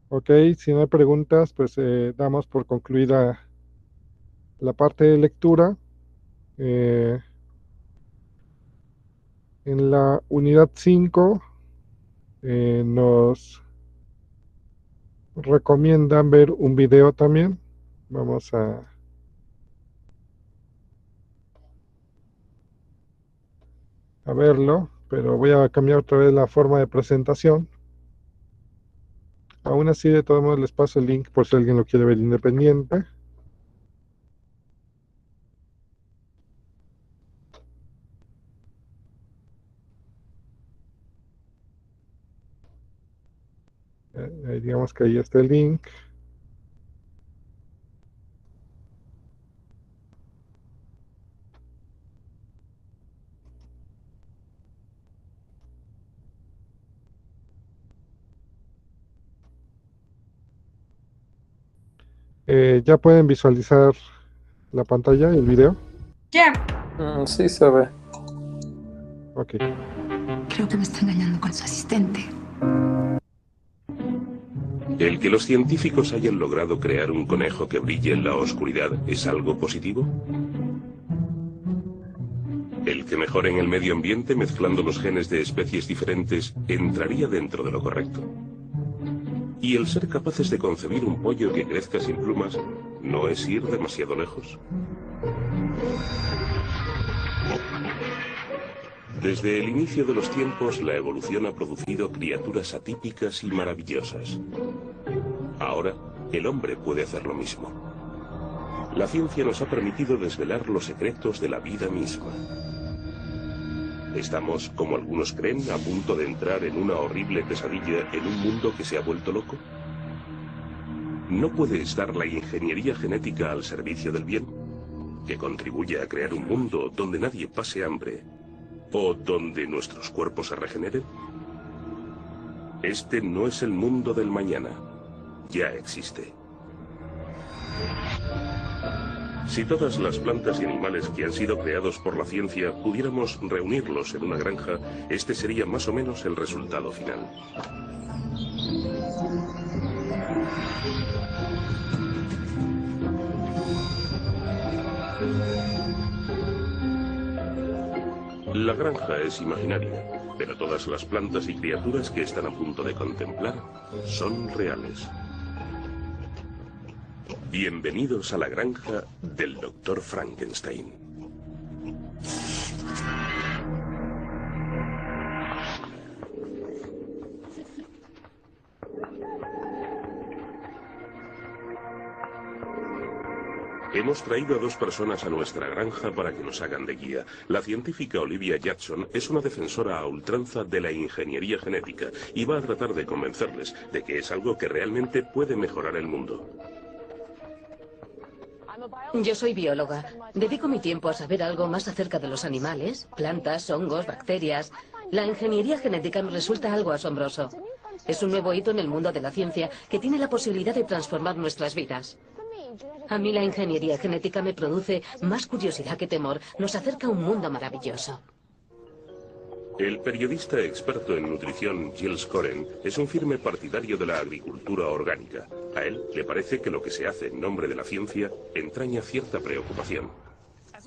Ok, si no hay preguntas, pues damos por concluida la parte de lectura. En la unidad 5 nos recomiendan ver un video también. Vamos a verlo, pero voy a cambiar otra vez la forma de presentación. Aún así, de todos modos, les paso el link por si alguien lo quiere ver independiente. Digamos que ahí está el link. ¿Ya pueden visualizar la pantalla y el video? Ya. Sí se ve. Ok. Creo que me está engañando con su asistente. ¿El que los científicos hayan logrado crear un conejo que brille en la oscuridad es algo positivo? ¿El que mejoren el medio ambiente mezclando los genes de especies diferentes entraría dentro de lo correcto? ¿Y el ser capaces de concebir un pollo que crezca sin plumas no es ir demasiado lejos? Desde el inicio de los tiempos, la evolución ha producido criaturas atípicas y maravillosas. Ahora, el hombre puede hacer lo mismo. La ciencia nos ha permitido desvelar los secretos de la vida misma. ¿Estamos, como algunos creen, a punto de entrar en una horrible pesadilla en un mundo que se ha vuelto loco? ¿No puede estar la ingeniería genética al servicio del bien? Que contribuya a crear un mundo donde nadie pase hambre o donde nuestros cuerpos se regeneren. Este no es el mundo del mañana. Ya existe. Si todas las plantas y animales que han sido creados por la ciencia pudiéramos reunirlos en una granja, este sería más o menos el resultado final. La granja es imaginaria, pero todas las plantas y criaturas que están a punto de contemplar son reales. Bienvenidos a la granja del Dr. Frankenstein. Hemos traído a dos personas a nuestra granja para que nos hagan de guía. La científica Olivia Judson es una defensora a ultranza de la ingeniería genética y va a tratar de convencerles de que es algo que realmente puede mejorar el mundo. Yo soy bióloga. Dedico mi tiempo a saber algo más acerca de los animales, plantas, hongos, bacterias. La ingeniería genética me resulta algo asombroso. Es un nuevo hito en el mundo de la ciencia que tiene la posibilidad de transformar nuestras vidas. A mí la ingeniería genética me produce más curiosidad que temor. Nos acerca a un mundo maravilloso. El periodista experto en nutrición Giles Coren es un firme partidario de la agricultura orgánica. A él le parece que lo que se hace en nombre de la ciencia entraña cierta preocupación.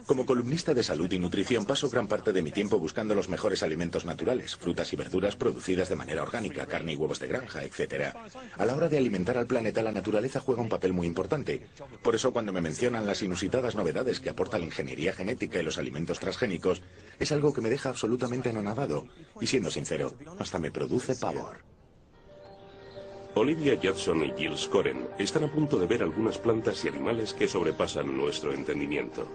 Como columnista de salud y nutrición paso gran parte de mi tiempo buscando los mejores alimentos naturales, frutas y verduras producidas de manera orgánica, carne y huevos de granja, etc. A la hora de alimentar al planeta, la naturaleza juega un papel muy importante. Por eso cuando me mencionan las inusitadas novedades que aporta la ingeniería genética y los alimentos transgénicos, es algo que me deja absolutamente anonadado. Y siendo sincero, hasta me produce pavor. Olivia Judson y Giles Coren están a punto de ver algunas plantas y animales que sobrepasan nuestro entendimiento.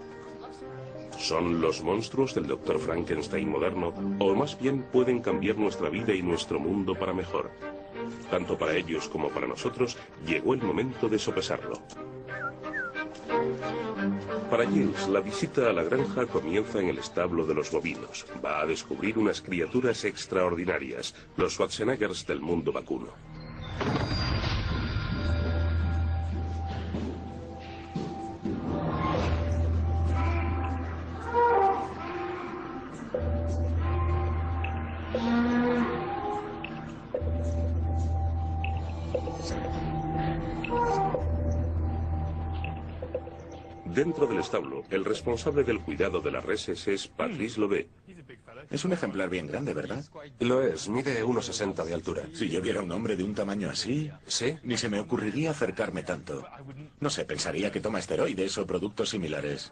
¿Son los monstruos del Dr. Frankenstein moderno o más bien pueden cambiar nuestra vida y nuestro mundo para mejor? Tanto para ellos como para nosotros llegó el momento de sopesarlo. Para Giles, la visita a la granja comienza en el establo de los bovinos. Va a descubrir unas criaturas extraordinarias, los Schwarzeneggers del mundo vacuno. Dentro del establo, el responsable del cuidado de las reses es Patrice Lobé. Es un ejemplar bien grande, ¿verdad? Lo es, mide 1,60 de altura. Si yo viera un hombre de un tamaño así, ¿sí? Ni se me ocurriría acercarme tanto. No sé, pensaría que toma esteroides o productos similares.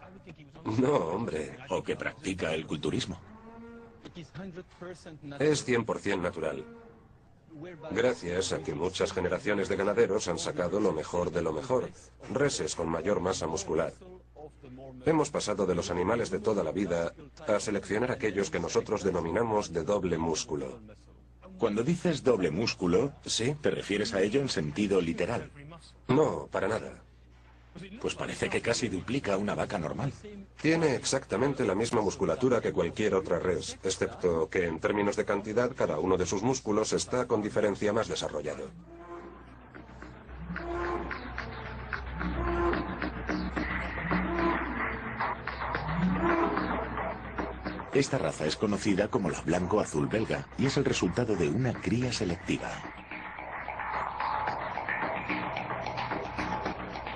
No, hombre. O que practica el culturismo. Es 100% natural. Gracias a que muchas generaciones de ganaderos han sacado lo mejor de lo mejor, reses con mayor masa muscular. Hemos pasado de los animales de toda la vida a seleccionar aquellos que nosotros denominamos de doble músculo. Cuando dices doble músculo, ¿sí? ¿Te refieres a ello en sentido literal? No, para nada. Pues parece que casi duplica a una vaca normal. Tiene exactamente la misma musculatura que cualquier otra res, excepto que en términos de cantidad cada uno de sus músculos está con diferencia más desarrollado. Esta raza es conocida como la blanco-azul belga y es el resultado de una cría selectiva.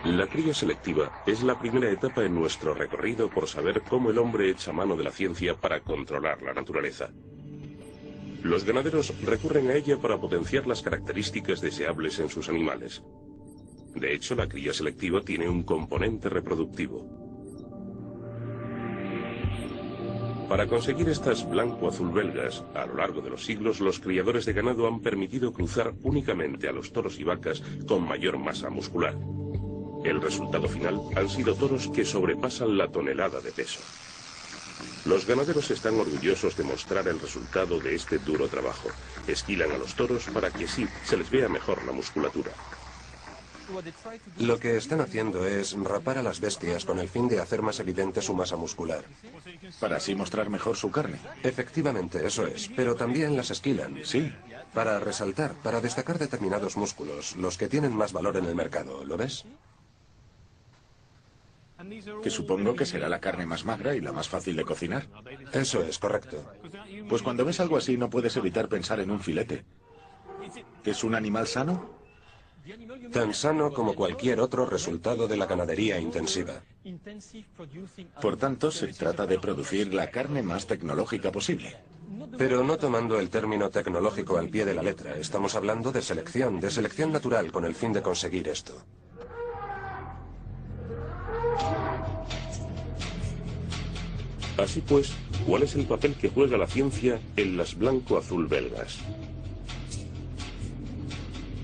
La cría selectiva es la primera etapa en nuestro recorrido por saber cómo el hombre echa mano de la ciencia para controlar la naturaleza. Los ganaderos recurren a ella para potenciar las características deseables en sus animales. De hecho, la cría selectiva tiene un componente reproductivo. Para conseguir estas blanco-azul belgas, a lo largo de los siglos, los criadores de ganado han permitido cruzar únicamente a los toros y vacas con mayor masa muscular. El resultado final han sido toros que sobrepasan la tonelada de peso. Los ganaderos están orgullosos de mostrar el resultado de este duro trabajo. Esquilan a los toros para que así se les vea mejor la musculatura. Lo que están haciendo es rapar a las bestias con el fin de hacer más evidente su masa muscular. Para así mostrar mejor su carne. Efectivamente, eso es. Pero también las esquilan. Sí. Para resaltar, para destacar determinados músculos, los que tienen más valor en el mercado. ¿Lo ves? Que supongo que será la carne más magra y la más fácil de cocinar. Eso es, correcto. Pues cuando ves algo así no puedes evitar pensar en un filete. ¿Es un animal sano? Tan sano como cualquier otro resultado de la ganadería intensiva. Por tanto, se trata de producir la carne más tecnológica posible. Pero no tomando el término tecnológico al pie de la letra. Estamos hablando de selección natural con el fin de conseguir esto. Así pues, ¿cuál es el papel que juega la ciencia en las blanco-azul belgas?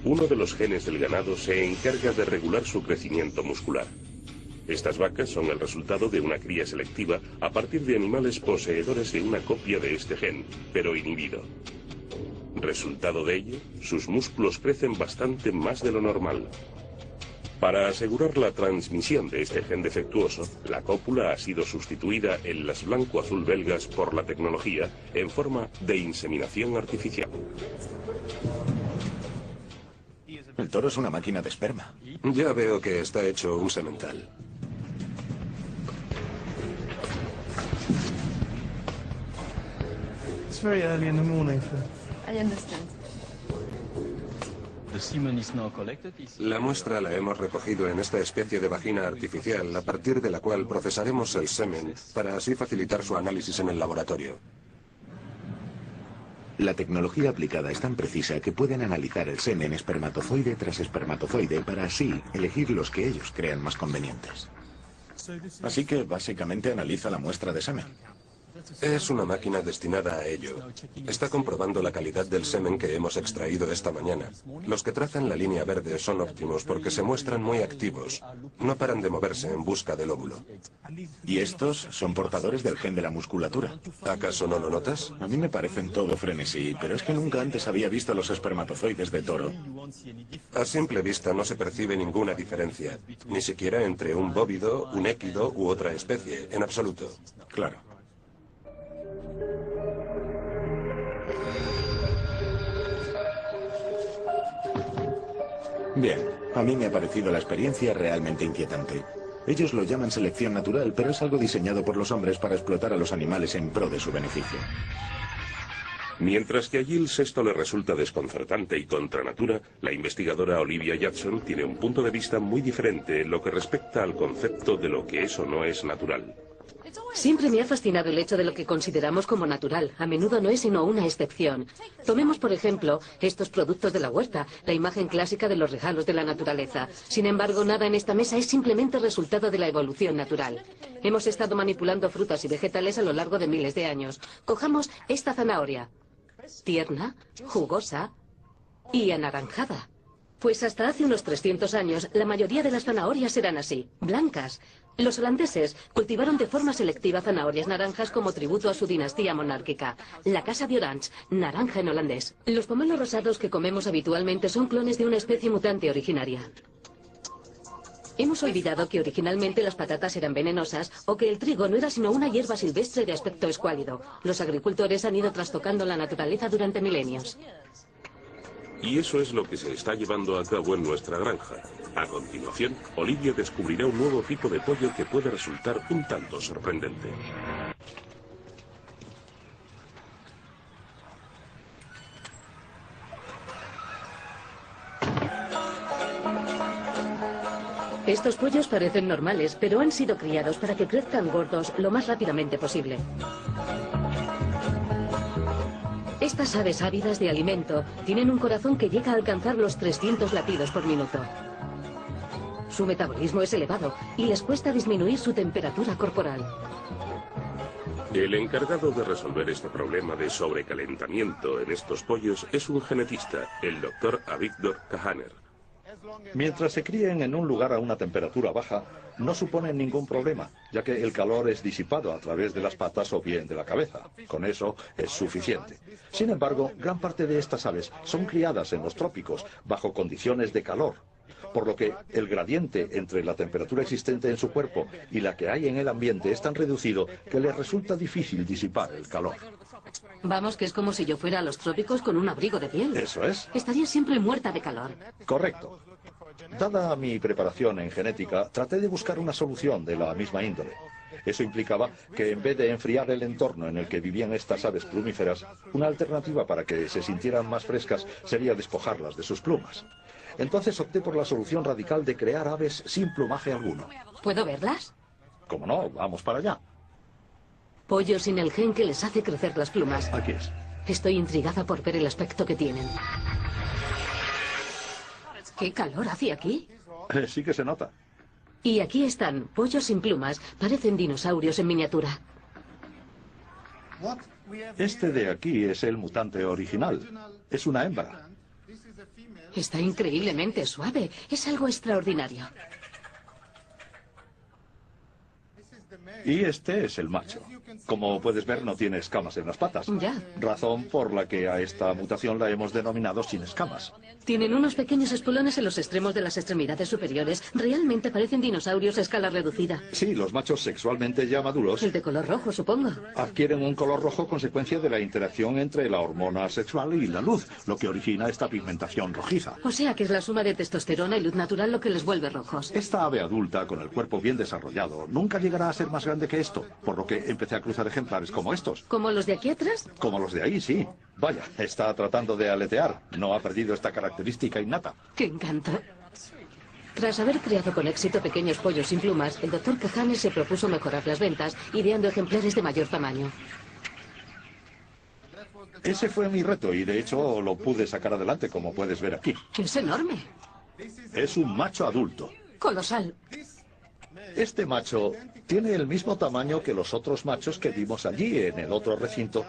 Uno de los genes del ganado se encarga de regular su crecimiento muscular. Estas vacas son el resultado de una cría selectiva a partir de animales poseedores de una copia de este gen, pero inhibido. Resultado de ello, sus músculos crecen bastante más de lo normal. Para asegurar la transmisión de este gen defectuoso, la cópula ha sido sustituida en las blanco-azul belgas por la tecnología en forma de inseminación artificial. El toro es una máquina de esperma. Ya veo que está hecho un semental. It's very early in the morning. I understand. La muestra la hemos recogido en esta especie de vagina artificial, a partir de la cual procesaremos el semen, para así facilitar su análisis en el laboratorio. La tecnología aplicada es tan precisa que pueden analizar el semen espermatozoide tras espermatozoide para así elegir los que ellos crean más convenientes. Así que básicamente analiza la muestra de semen. Es una máquina destinada a ello. Está comprobando la calidad del semen que hemos extraído esta mañana. Los que trazan la línea verde son óptimos porque se muestran muy activos. No paran de moverse en busca del óvulo. Y estos son portadores del gen de la musculatura. ¿Acaso no lo notas? A mí me parecen todo frenesí, pero es que nunca antes había visto los espermatozoides de toro. A simple vista no se percibe ninguna diferencia, ni siquiera entre un bóvido, un équido u otra especie, en absoluto. Claro. Bien, a mí me ha parecido la experiencia realmente inquietante. Ellos lo llaman selección natural, pero es algo diseñado por los hombres para explotar a los animales en pro de su beneficio. Mientras que a Giles esto le resulta desconcertante y contra natura, la investigadora Olivia Judson tiene un punto de vista muy diferente en lo que respecta al concepto de lo que es o no es natural. Siempre me ha fascinado el hecho de lo que consideramos como natural. A menudo no es sino una excepción. Tomemos, por ejemplo, estos productos de la huerta, la imagen clásica de los regalos de la naturaleza. Sin embargo, nada en esta mesa es simplemente resultado de la evolución natural. Hemos estado manipulando frutas y vegetales a lo largo de miles de años. Cojamos esta zanahoria. Tierna, jugosa y anaranjada. Pues hasta hace unos 300 años, la mayoría de las zanahorias eran así, blancas. Los holandeses cultivaron de forma selectiva zanahorias naranjas como tributo a su dinastía monárquica. La Casa de Orange, naranja en holandés. Los pomelos rosados que comemos habitualmente son clones de una especie mutante originaria. Hemos olvidado que originalmente las patatas eran venenosas o que el trigo no era sino una hierba silvestre de aspecto escuálido. Los agricultores han ido trastocando la naturaleza durante milenios. Y eso es lo que se está llevando a cabo en nuestra granja. A continuación, Olivia descubrirá un nuevo tipo de pollo que puede resultar un tanto sorprendente. Estos pollos parecen normales, pero han sido criados para que crezcan gordos lo más rápidamente posible. Estas aves ávidas de alimento tienen un corazón que llega a alcanzar los 300 latidos por minuto. Su metabolismo es elevado y les cuesta disminuir su temperatura corporal. El encargado de resolver este problema de sobrecalentamiento en estos pollos es un genetista, el Dr. Avigdor Kahaner. Mientras se críen en un lugar a una temperatura baja, no suponen ningún problema, ya que el calor es disipado a través de las patas o bien de la cabeza. Con eso es suficiente. Sin embargo, gran parte de estas aves son criadas en los trópicos, bajo condiciones de calor. por lo que el gradiente entre la temperatura existente en su cuerpo y la que hay en el ambiente es tan reducido que le resulta difícil disipar el calor. Vamos, que es como si yo fuera a los trópicos con un abrigo de piel. Eso es. Estaría siempre muerta de calor. Correcto. Dada mi preparación en genética, traté de buscar una solución de la misma índole. Eso implicaba que en vez de enfriar el entorno en el que vivían estas aves plumíferas, una alternativa para que se sintieran más frescas sería despojarlas de sus plumas. Entonces opté por la solución radical de crear aves sin plumaje alguno. ¿Puedo verlas? Como no, vamos para allá. Pollos sin el gen que les hace crecer las plumas. Aquí es. Estoy intrigada por ver el aspecto que tienen. ¿Qué calor hace aquí? Sí que se nota. Y aquí están, pollos sin plumas. Parecen dinosaurios en miniatura. Este de aquí es el mutante original. Es una hembra. Está increíblemente suave. Es algo extraordinario. Y este es el macho. Como puedes ver, no tiene escamas en las patas. Ya. Razón por la que a esta mutación la hemos denominado sin escamas. Tienen unos pequeños espulones en los extremos de las extremidades superiores. Realmente parecen dinosaurios a escala reducida. Sí, los machos sexualmente ya maduros El de color rojo, supongo. adquieren un color rojo consecuencia de la interacción entre la hormona sexual y la luz, lo que origina esta pigmentación rojiza. O sea que es la suma de testosterona y luz natural lo que les vuelve rojos. Esta ave adulta, con el cuerpo bien desarrollado, nunca llegará a ser más grande que esto, por lo que empecé a cruzar ejemplares como estos. ¿Como los de aquí atrás? Como los de ahí, sí. Vaya, está tratando de aletear. No ha perdido esta característica innata. ¡Qué encanto! Tras haber criado con éxito pequeños pollos sin plumas, el Dr. Cajane se propuso mejorar las ventas, ideando ejemplares de mayor tamaño. Ese fue mi reto y de hecho lo pude sacar adelante, como puedes ver aquí. ¡Es enorme! Es un macho adulto. ¡Colosal! Este macho tiene el mismo tamaño que los otros machos que vimos allí en el otro recinto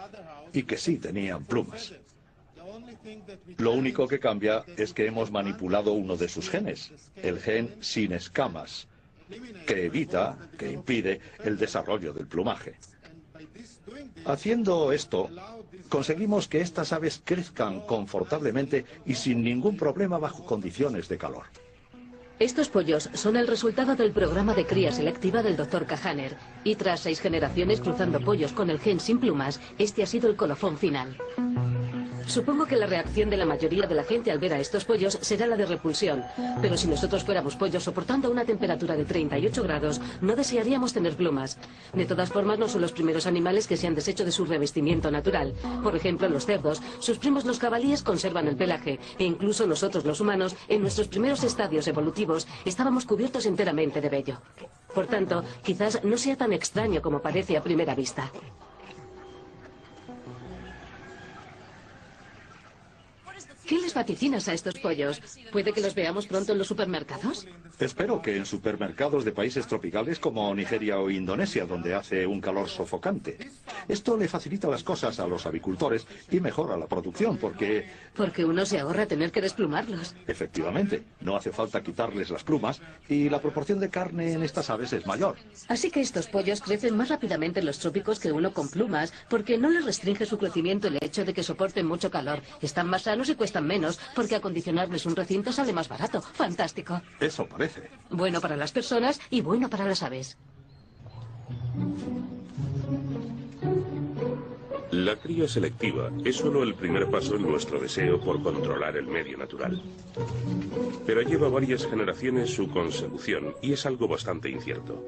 y que sí tenían plumas. Lo único que cambia es que hemos manipulado uno de sus genes, el gen sin escamas, que evita, que impide el desarrollo del plumaje. Haciendo esto, conseguimos que estas aves crezcan confortablemente y sin ningún problema bajo condiciones de calor. Estos pollos son el resultado del programa de cría selectiva del Dr. Kahaner, y tras 6 generaciones cruzando pollos con el gen sin plumas, este ha sido el colofón final. Supongo que la reacción de la mayoría de la gente al ver a estos pollos será la de repulsión, pero si nosotros fuéramos pollos soportando una temperatura de 38 grados, no desearíamos tener plumas. De todas formas, no son los primeros animales que se han deshecho de su revestimiento natural. Por ejemplo, los cerdos, sus primos los jabalíes conservan el pelaje, e incluso nosotros los humanos, en nuestros primeros estadios evolutivos, estábamos cubiertos enteramente de vello. Por tanto, quizás no sea tan extraño como parece a primera vista. ¿Qué les vaticinas a estos pollos? ¿Puede que los veamos pronto en los supermercados? Espero que en supermercados de países tropicales como Nigeria o Indonesia, donde hace un calor sofocante. Esto le facilita las cosas a los avicultores y mejora la producción porque... Porque uno se ahorra tener que desplumarlos. Efectivamente, no hace falta quitarles las plumas y la proporción de carne en estas aves es mayor. Así que estos pollos crecen más rápidamente en los trópicos que uno con plumas, porque no les restringe su crecimiento el hecho de que soporten mucho calor. Están más sanos y cuestan menos, porque acondicionarles un recinto sale más barato. ¡Fantástico! Eso parece. Bueno para las personas y bueno para las aves. La cría selectiva es solo el primer paso en nuestro deseo por controlar el medio natural. Pero lleva varias generaciones su consecución y es algo bastante incierto.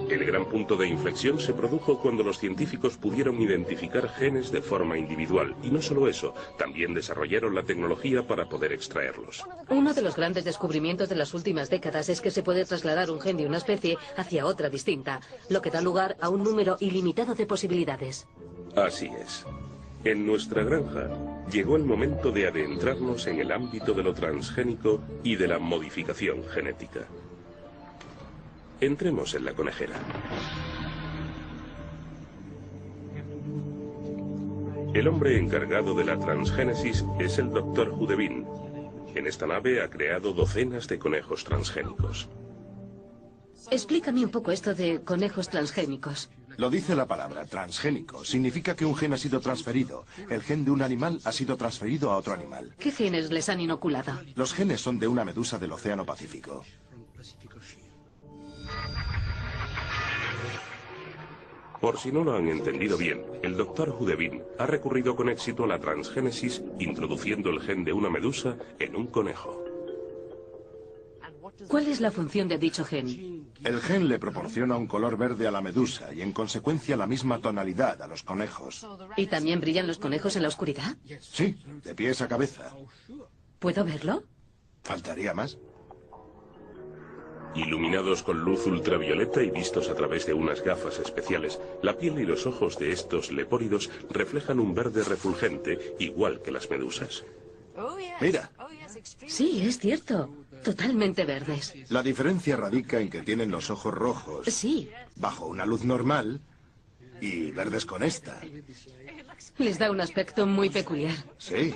El gran punto de inflexión se produjo cuando los científicos pudieron identificar genes de forma individual, y no solo eso, también desarrollaron la tecnología para poder extraerlos. Uno de los grandes descubrimientos de las últimas décadas es que se puede trasladar un gen de una especie hacia otra distinta, lo que da lugar a un número ilimitado de posibilidades. Así es. En nuestra granja llegó el momento de adentrarnos en el ámbito de lo transgénico y de la modificación genética. Entremos en la conejera. El hombre encargado de la transgénesis es el Dr. Hudebin. En esta nave ha creado docenas de conejos transgénicos. Explícame un poco esto de conejos transgénicos. Lo dice la palabra, transgénico. Significa que un gen ha sido transferido. El gen de un animal ha sido transferido a otro animal. ¿Qué genes les han inoculado? Los genes son de una medusa del Océano Pacífico. Por si no lo han entendido bien, el Dr. Hudebin ha recurrido con éxito a la transgénesis introduciendo el gen de una medusa en un conejo. ¿Cuál es la función de dicho gen? El gen le proporciona un color verde a la medusa y en consecuencia la misma tonalidad a los conejos. ¿Y también brillan los conejos en la oscuridad? Sí, de pies a cabeza. ¿Puedo verlo? ¿Faltaría más? Iluminados con luz ultravioleta y vistos a través de unas gafas especiales, la piel y los ojos de estos lepóridos reflejan un verde refulgente, igual que las medusas. Mira. Sí, es cierto. Totalmente verdes. La diferencia radica en que tienen los ojos rojos. Sí. Bajo una luz normal y verdes con esta. Les da un aspecto muy peculiar. Sí.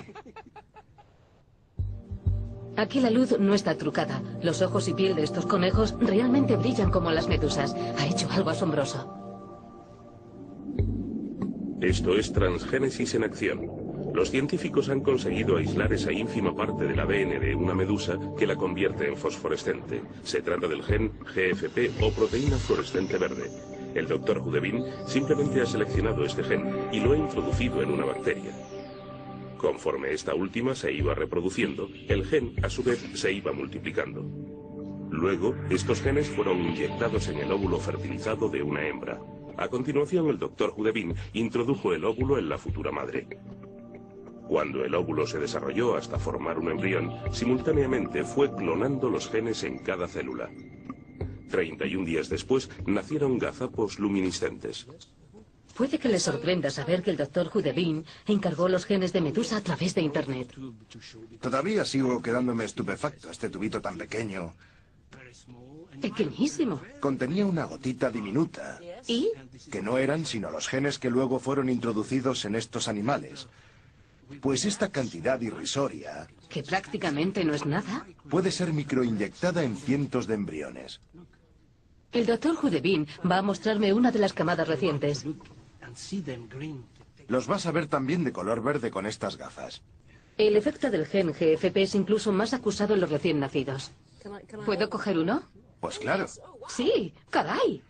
Aquí la luz no está trucada. Los ojos y piel de estos conejos realmente brillan como las medusas. Ha hecho algo asombroso. Esto es transgénesis en acción. Los científicos han conseguido aislar esa ínfima parte del ADN de una medusa que la convierte en fosforescente. Se trata del gen GFP o proteína fluorescente verde. El Dr. Hudebin simplemente ha seleccionado este gen y lo ha introducido en una bacteria. Conforme esta última se iba reproduciendo, el gen, a su vez, se iba multiplicando. Luego, estos genes fueron inyectados en el óvulo fertilizado de una hembra. A continuación, el Dr. Hudebin introdujo el óvulo en la futura madre. Cuando el óvulo se desarrolló hasta formar un embrión, simultáneamente fue clonando los genes en cada célula. 31 días después, nacieron gazapos luminiscentes. Puede que les sorprenda saber que el Dr. Hudebin encargó los genes de medusa a través de Internet. Todavía sigo quedándome estupefacto. Este tubito tan pequeño. Pequeñísimo. Contenía una gotita diminuta. ¿Y? Que no eran sino los genes que luego fueron introducidos en estos animales. Pues esta cantidad irrisoria... Que prácticamente no es nada. Puede ser microinyectada en cientos de embriones. El Dr. Hudebin va a mostrarme una de las camadas recientes. Los vas a ver también de color verde con estas gafas. El efecto del gen GFP es incluso más acusado en los recién nacidos. ¿Puedo coger uno? Pues claro. Sí, caray.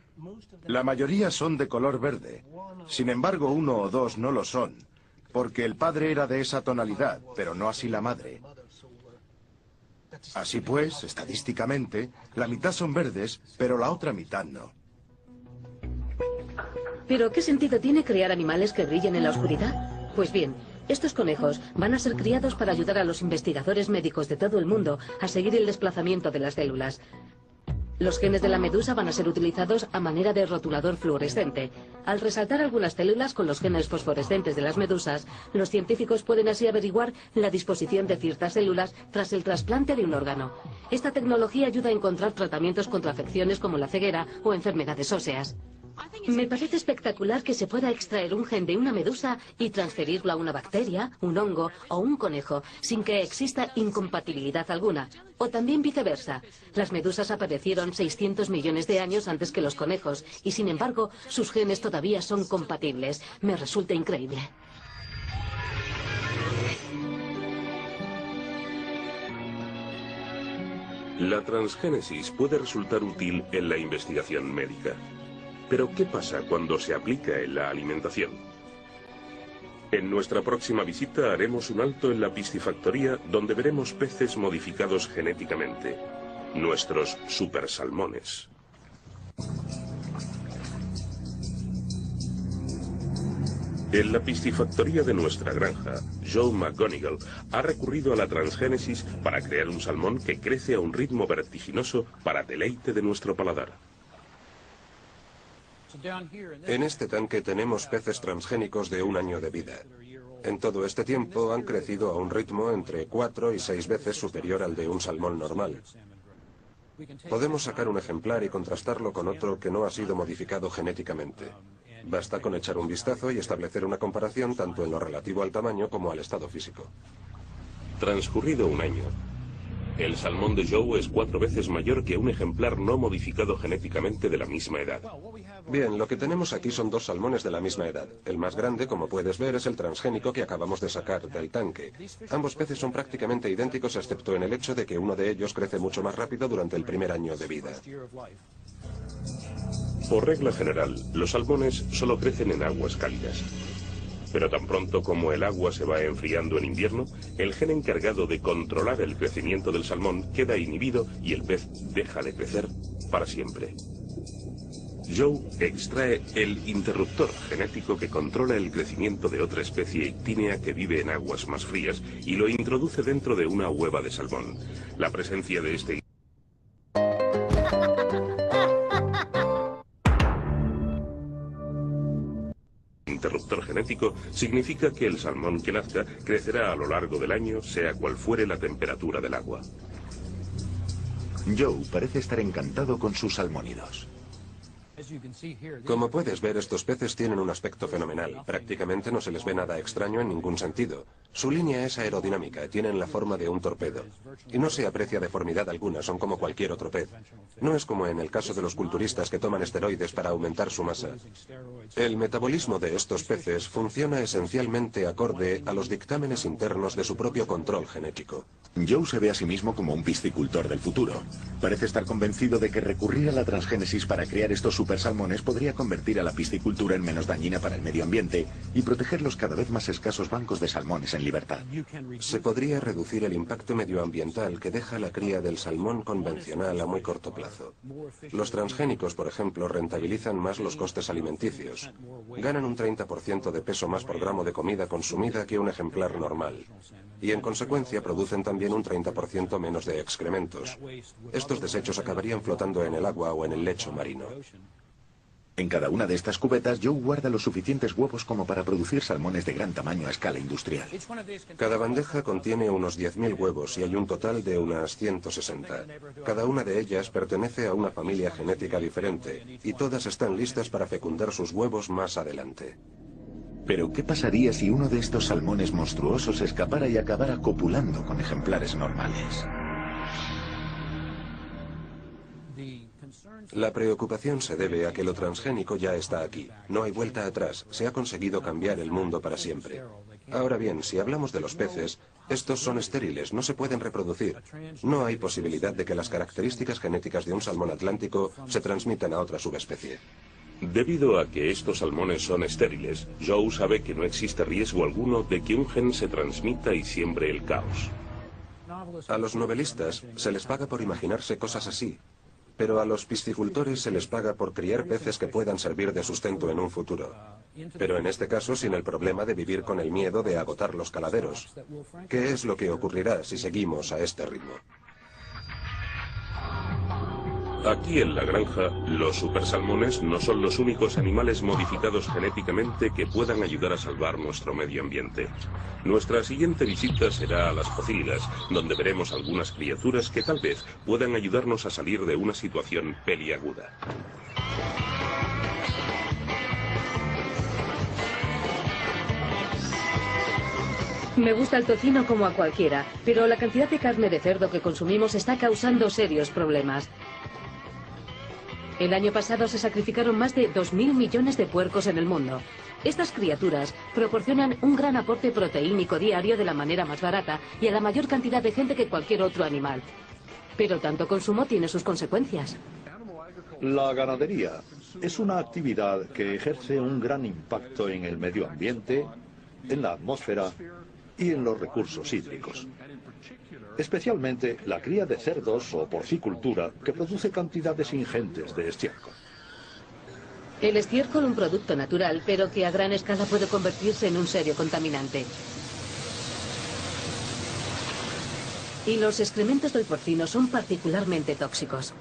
La mayoría son de color verde. Sin embargo, 1 o 2 no lo son, porque el padre era de esa tonalidad, pero no así la madre. Así pues, estadísticamente, la mitad son verdes, pero la otra mitad no. ¿Pero qué sentido tiene crear animales que brillen en la oscuridad? Pues bien, estos conejos van a ser criados para ayudar a los investigadores médicos de todo el mundo a seguir el desplazamiento de las células. Los genes de la medusa van a ser utilizados a manera de rotulador fluorescente. Al resaltar algunas células con los genes fosforescentes de las medusas, los científicos pueden así averiguar la disposición de ciertas células tras el trasplante de un órgano. Esta tecnología ayuda a encontrar tratamientos contra afecciones como la ceguera o enfermedades óseas. Me parece espectacular que se pueda extraer un gen de una medusa y transferirlo a una bacteria, un hongo o un conejo sin que exista incompatibilidad alguna. O también viceversa. Las medusas aparecieron 600 millones de años antes que los conejos y sin embargo sus genes todavía son compatibles. Me resulta increíble. La transgénesis puede resultar útil en la investigación médica. Pero ¿qué pasa cuando se aplica en la alimentación? En nuestra próxima visita haremos un alto en la piscifactoría donde veremos peces modificados genéticamente, nuestros supersalmones. En la piscifactoría de nuestra granja, Joe McGonigal ha recurrido a la transgénesis para crear un salmón que crece a un ritmo vertiginoso para deleite de nuestro paladar. En este tanque tenemos peces transgénicos de 1 año de vida. En todo este tiempo han crecido a un ritmo entre 4 y 6 veces superior al de un salmón normal. Podemos sacar un ejemplar y contrastarlo con otro que no ha sido modificado genéticamente. Basta con echar un vistazo y establecer una comparación tanto en lo relativo al tamaño como al estado físico. Transcurrido un año, El salmón de Joe es 4 veces mayor que un ejemplar no modificado genéticamente de la misma edad. Bien, lo que tenemos aquí son 2 salmones de la misma edad. El más grande, como puedes ver, es el transgénico que acabamos de sacar del tanque. Ambos peces son prácticamente idénticos, excepto en el hecho de que uno de ellos crece mucho más rápido durante el primer año de vida. Por regla general, los salmones solo crecen en aguas cálidas. Pero tan pronto como el agua se va enfriando en invierno, el gen encargado de controlar el crecimiento del salmón queda inhibido y el pez deja de crecer para siempre. Joe extrae el interruptor genético que controla el crecimiento de otra especie ictínea que vive en aguas más frías y lo introduce dentro de una hueva de salmón. La presencia de este interruptor genético significa que el salmón que nazca crecerá a lo largo del año, sea cual fuere la temperatura del agua. Joe parece estar encantado con sus salmónidos. Como puedes ver, estos peces tienen un aspecto fenomenal. Prácticamente no se les ve nada extraño en ningún sentido. Su línea es aerodinámica, tienen la forma de un torpedo. Y no se aprecia deformidad alguna, son como cualquier otro pez. No es como en el caso de los culturistas que toman esteroides para aumentar su masa. El metabolismo de estos peces funciona esencialmente acorde a los dictámenes internos de su propio control genético. Joe se ve a sí mismo como un piscicultor del futuro. Parece estar convencido de que recurrir a la transgénesis para crear estos supersalmones podría convertir a la piscicultura en menos dañina para el medio ambiente y proteger los cada vez más escasos bancos de salmones en libertad. Se podría reducir el impacto medioambiental que deja la cría del salmón convencional a muy corto plazo. Los transgénicos, por ejemplo, rentabilizan más los costes alimenticios. Ganan un 30% de peso más por gramo de comida consumida que un ejemplar normal. Y en consecuencia producen también un 30% menos de excrementos. Estos desechos acabarían flotando en el agua o en el lecho marino. En cada una de estas cubetas, Joe guarda los suficientes huevos como para producir salmones de gran tamaño a escala industrial. Cada bandeja contiene unos 10.000 huevos y hay un total de unas 160. Cada una de ellas pertenece a una familia genética diferente y todas están listas para fecundar sus huevos más adelante. Pero, ¿qué pasaría si uno de estos salmones monstruosos escapara y acabara copulando con ejemplares normales? La preocupación se debe a que lo transgénico ya está aquí. No hay vuelta atrás. Se ha conseguido cambiar el mundo para siempre. Ahora bien, si hablamos de los peces, estos son estériles, no se pueden reproducir. No hay posibilidad de que las características genéticas de un salmón atlántico se transmitan a otra subespecie. Debido a que estos salmones son estériles, Joe sabe que no existe riesgo alguno de que un gen se transmita y siembre el caos. A los novelistas se les paga por imaginarse cosas así, pero a los piscicultores se les paga por criar peces que puedan servir de sustento en un futuro. Pero en este caso sin el problema de vivir con el miedo de agotar los caladeros. ¿Qué es lo que ocurrirá si seguimos a este ritmo? Aquí en la granja, los supersalmones no son los únicos animales modificados genéticamente que puedan ayudar a salvar nuestro medio ambiente. Nuestra siguiente visita será a las focílidas, donde veremos algunas criaturas que tal vez puedan ayudarnos a salir de una situación peliaguda. Me gusta el tocino como a cualquiera, pero la cantidad de carne de cerdo que consumimos está causando serios problemas. El año pasado se sacrificaron más de 2.000 millones de puercos en el mundo. Estas criaturas proporcionan un gran aporte proteínico diario de la manera más barata y a la mayor cantidad de gente que cualquier otro animal. Pero tanto consumo tiene sus consecuencias. La ganadería es una actividad que ejerce un gran impacto en el medio ambiente, en la atmósfera y en los recursos hídricos. Especialmente la cría de cerdos o porcicultura, que produce cantidades ingentes de estiércol. El estiércol, un producto natural, pero que a gran escala puede convertirse en un serio contaminante. Y los excrementos del porcino son particularmente tóxicos.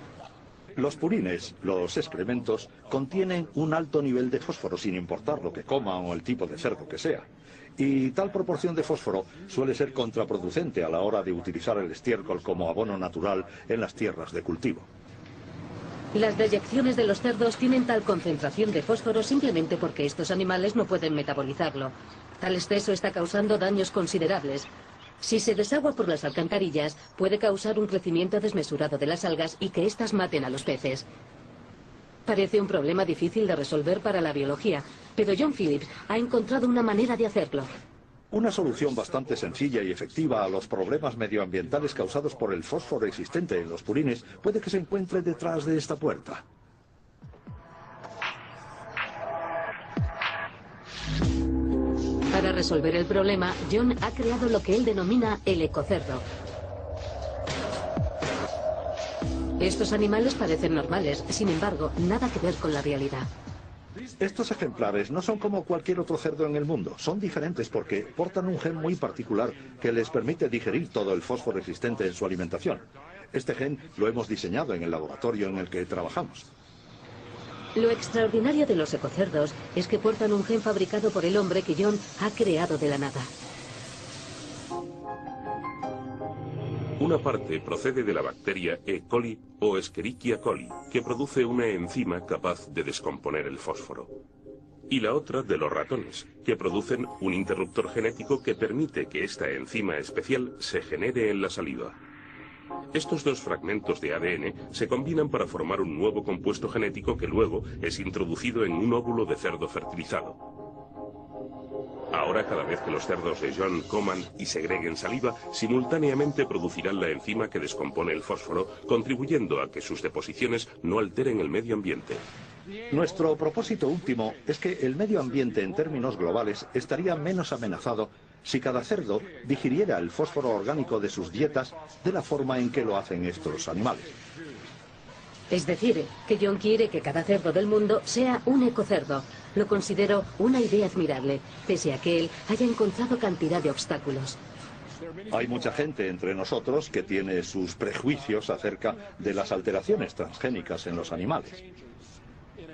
Los purines, los excrementos, contienen un alto nivel de fósforo sin importar lo que coman o el tipo de cerdo que sea. Y tal proporción de fósforo suele ser contraproducente a la hora de utilizar el estiércol como abono natural en las tierras de cultivo. Las deyecciones de los cerdos tienen tal concentración de fósforo simplemente porque estos animales no pueden metabolizarlo. Tal exceso está causando daños considerables. Si se desagua por las alcantarillas, puede causar un crecimiento desmesurado de las algas y que éstas maten a los peces. Parece un problema difícil de resolver para la biología, pero John Phillips ha encontrado una manera de hacerlo. Una solución bastante sencilla y efectiva a los problemas medioambientales causados por el fósforo existente en los purines puede que se encuentre detrás de esta puerta. Para resolver el problema, John ha creado lo que él denomina el ecocerdo. Estos animales parecen normales, sin embargo, nada que ver con la realidad. Estos ejemplares no son como cualquier otro cerdo en el mundo. Son diferentes porque portan un gen muy particular que les permite digerir todo el fósforo existente en su alimentación. Este gen lo hemos diseñado en el laboratorio en el que trabajamos. Lo extraordinario de los ecocerdos es que portan un gen fabricado por el hombre que John ha creado de la nada. Una parte procede de la bacteria E. coli o Escherichia coli, que produce una enzima capaz de descomponer el fósforo. Y la otra de los ratones, que producen un interruptor genético que permite que esta enzima especial se genere en la saliva. Estos dos fragmentos de ADN se combinan para formar un nuevo compuesto genético que luego es introducido en un óvulo de cerdo fertilizado. Ahora, cada vez que los cerdos de John coman y segreguen saliva, simultáneamente producirán la enzima que descompone el fósforo, contribuyendo a que sus deposiciones no alteren el medio ambiente. Nuestro propósito último es que el medio ambiente en términos globales estaría menos amenazado si cada cerdo digiriera el fósforo orgánico de sus dietas de la forma en que lo hacen estos animales. Es decir, que John quiere que cada cerdo del mundo sea un ecocerdo. Lo considero una idea admirable, pese a que él haya encontrado cantidad de obstáculos. Hay mucha gente entre nosotros que tiene sus prejuicios acerca de las alteraciones transgénicas en los animales.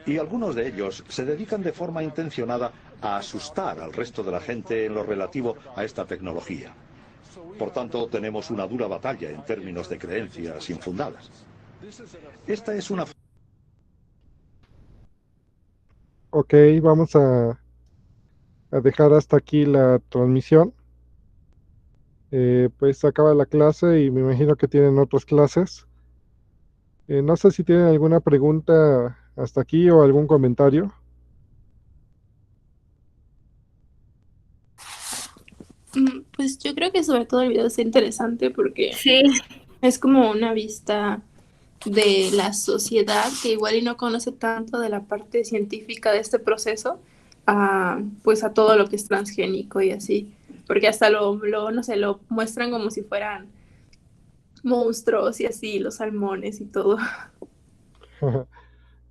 Y algunos de ellos se dedican de forma intencionada a asustar al resto de la gente en lo relativo a esta tecnología. Por tanto, tenemos una dura batalla en términos de creencias infundadas. Esta es una... Ok, vamos a dejar hasta aquí la transmisión. Pues acaba la clase y me imagino que tienen otras clases. No sé si tienen alguna pregunta hasta aquí o algún comentario. Pues yo creo que sobre todo el video es interesante porque Sí. es como una vista de la sociedad que igual y no conoce tanto de la parte científica de este proceso, pues a todo lo que es transgénico y así, porque hasta no sé, lo muestran como si fueran monstruos y así, los salmones y todo.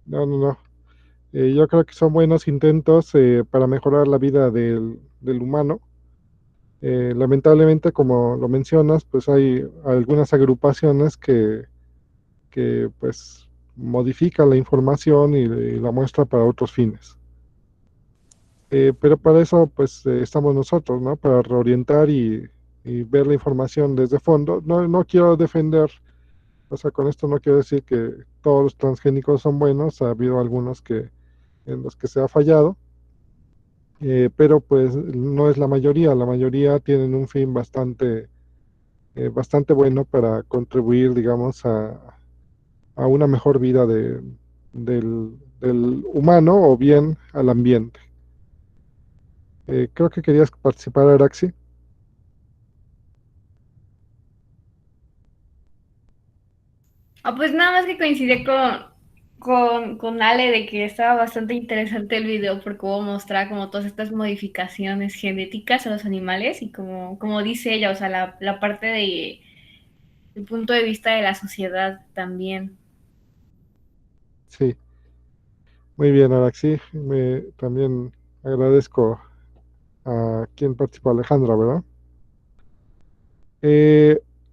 No. Yo creo que son buenos intentos para mejorar la vida del humano. Lamentablemente, como lo mencionas, pues hay algunas agrupaciones que pues modifican la información y la muestra para otros fines. Pero para eso pues estamos nosotros, ¿no? Para reorientar y ver la información desde fondo. No quiero defender, o sea, con esto no quiero decir que todos los transgénicos son buenos, ha habido algunos en los que se ha fallado, pero pues no es la mayoría tienen un fin bastante bueno para contribuir, digamos, a una mejor vida del humano o bien al ambiente. Creo que querías participar, Araxi. Pues nada más que coincidí con Ale de que estaba bastante interesante el video porque hubo mostrar como todas estas modificaciones genéticas a los animales y como dice ella, o sea, la parte del punto de vista de la sociedad también. Sí, muy bien, Araxi. También agradezco a quien participó, Alejandra, ¿verdad?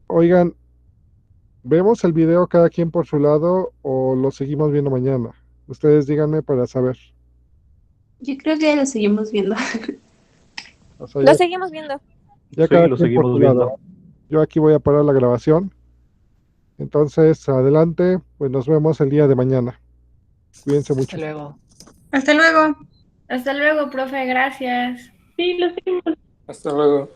Oigan, ¿vemos el video cada quien por su lado o lo seguimos viendo mañana? Ustedes díganme para saber. Yo creo que lo seguimos viendo. O sea, Lo seguimos viendo. ya Sí, cada lo quien por seguimos su viendo. lado. Yo aquí voy a parar la grabación. Entonces, adelante, pues nos vemos el día de mañana. Cuídense mucho. Hasta luego. Hasta luego. Hasta luego, profe, gracias. Sí, lo seguimos. Hasta luego.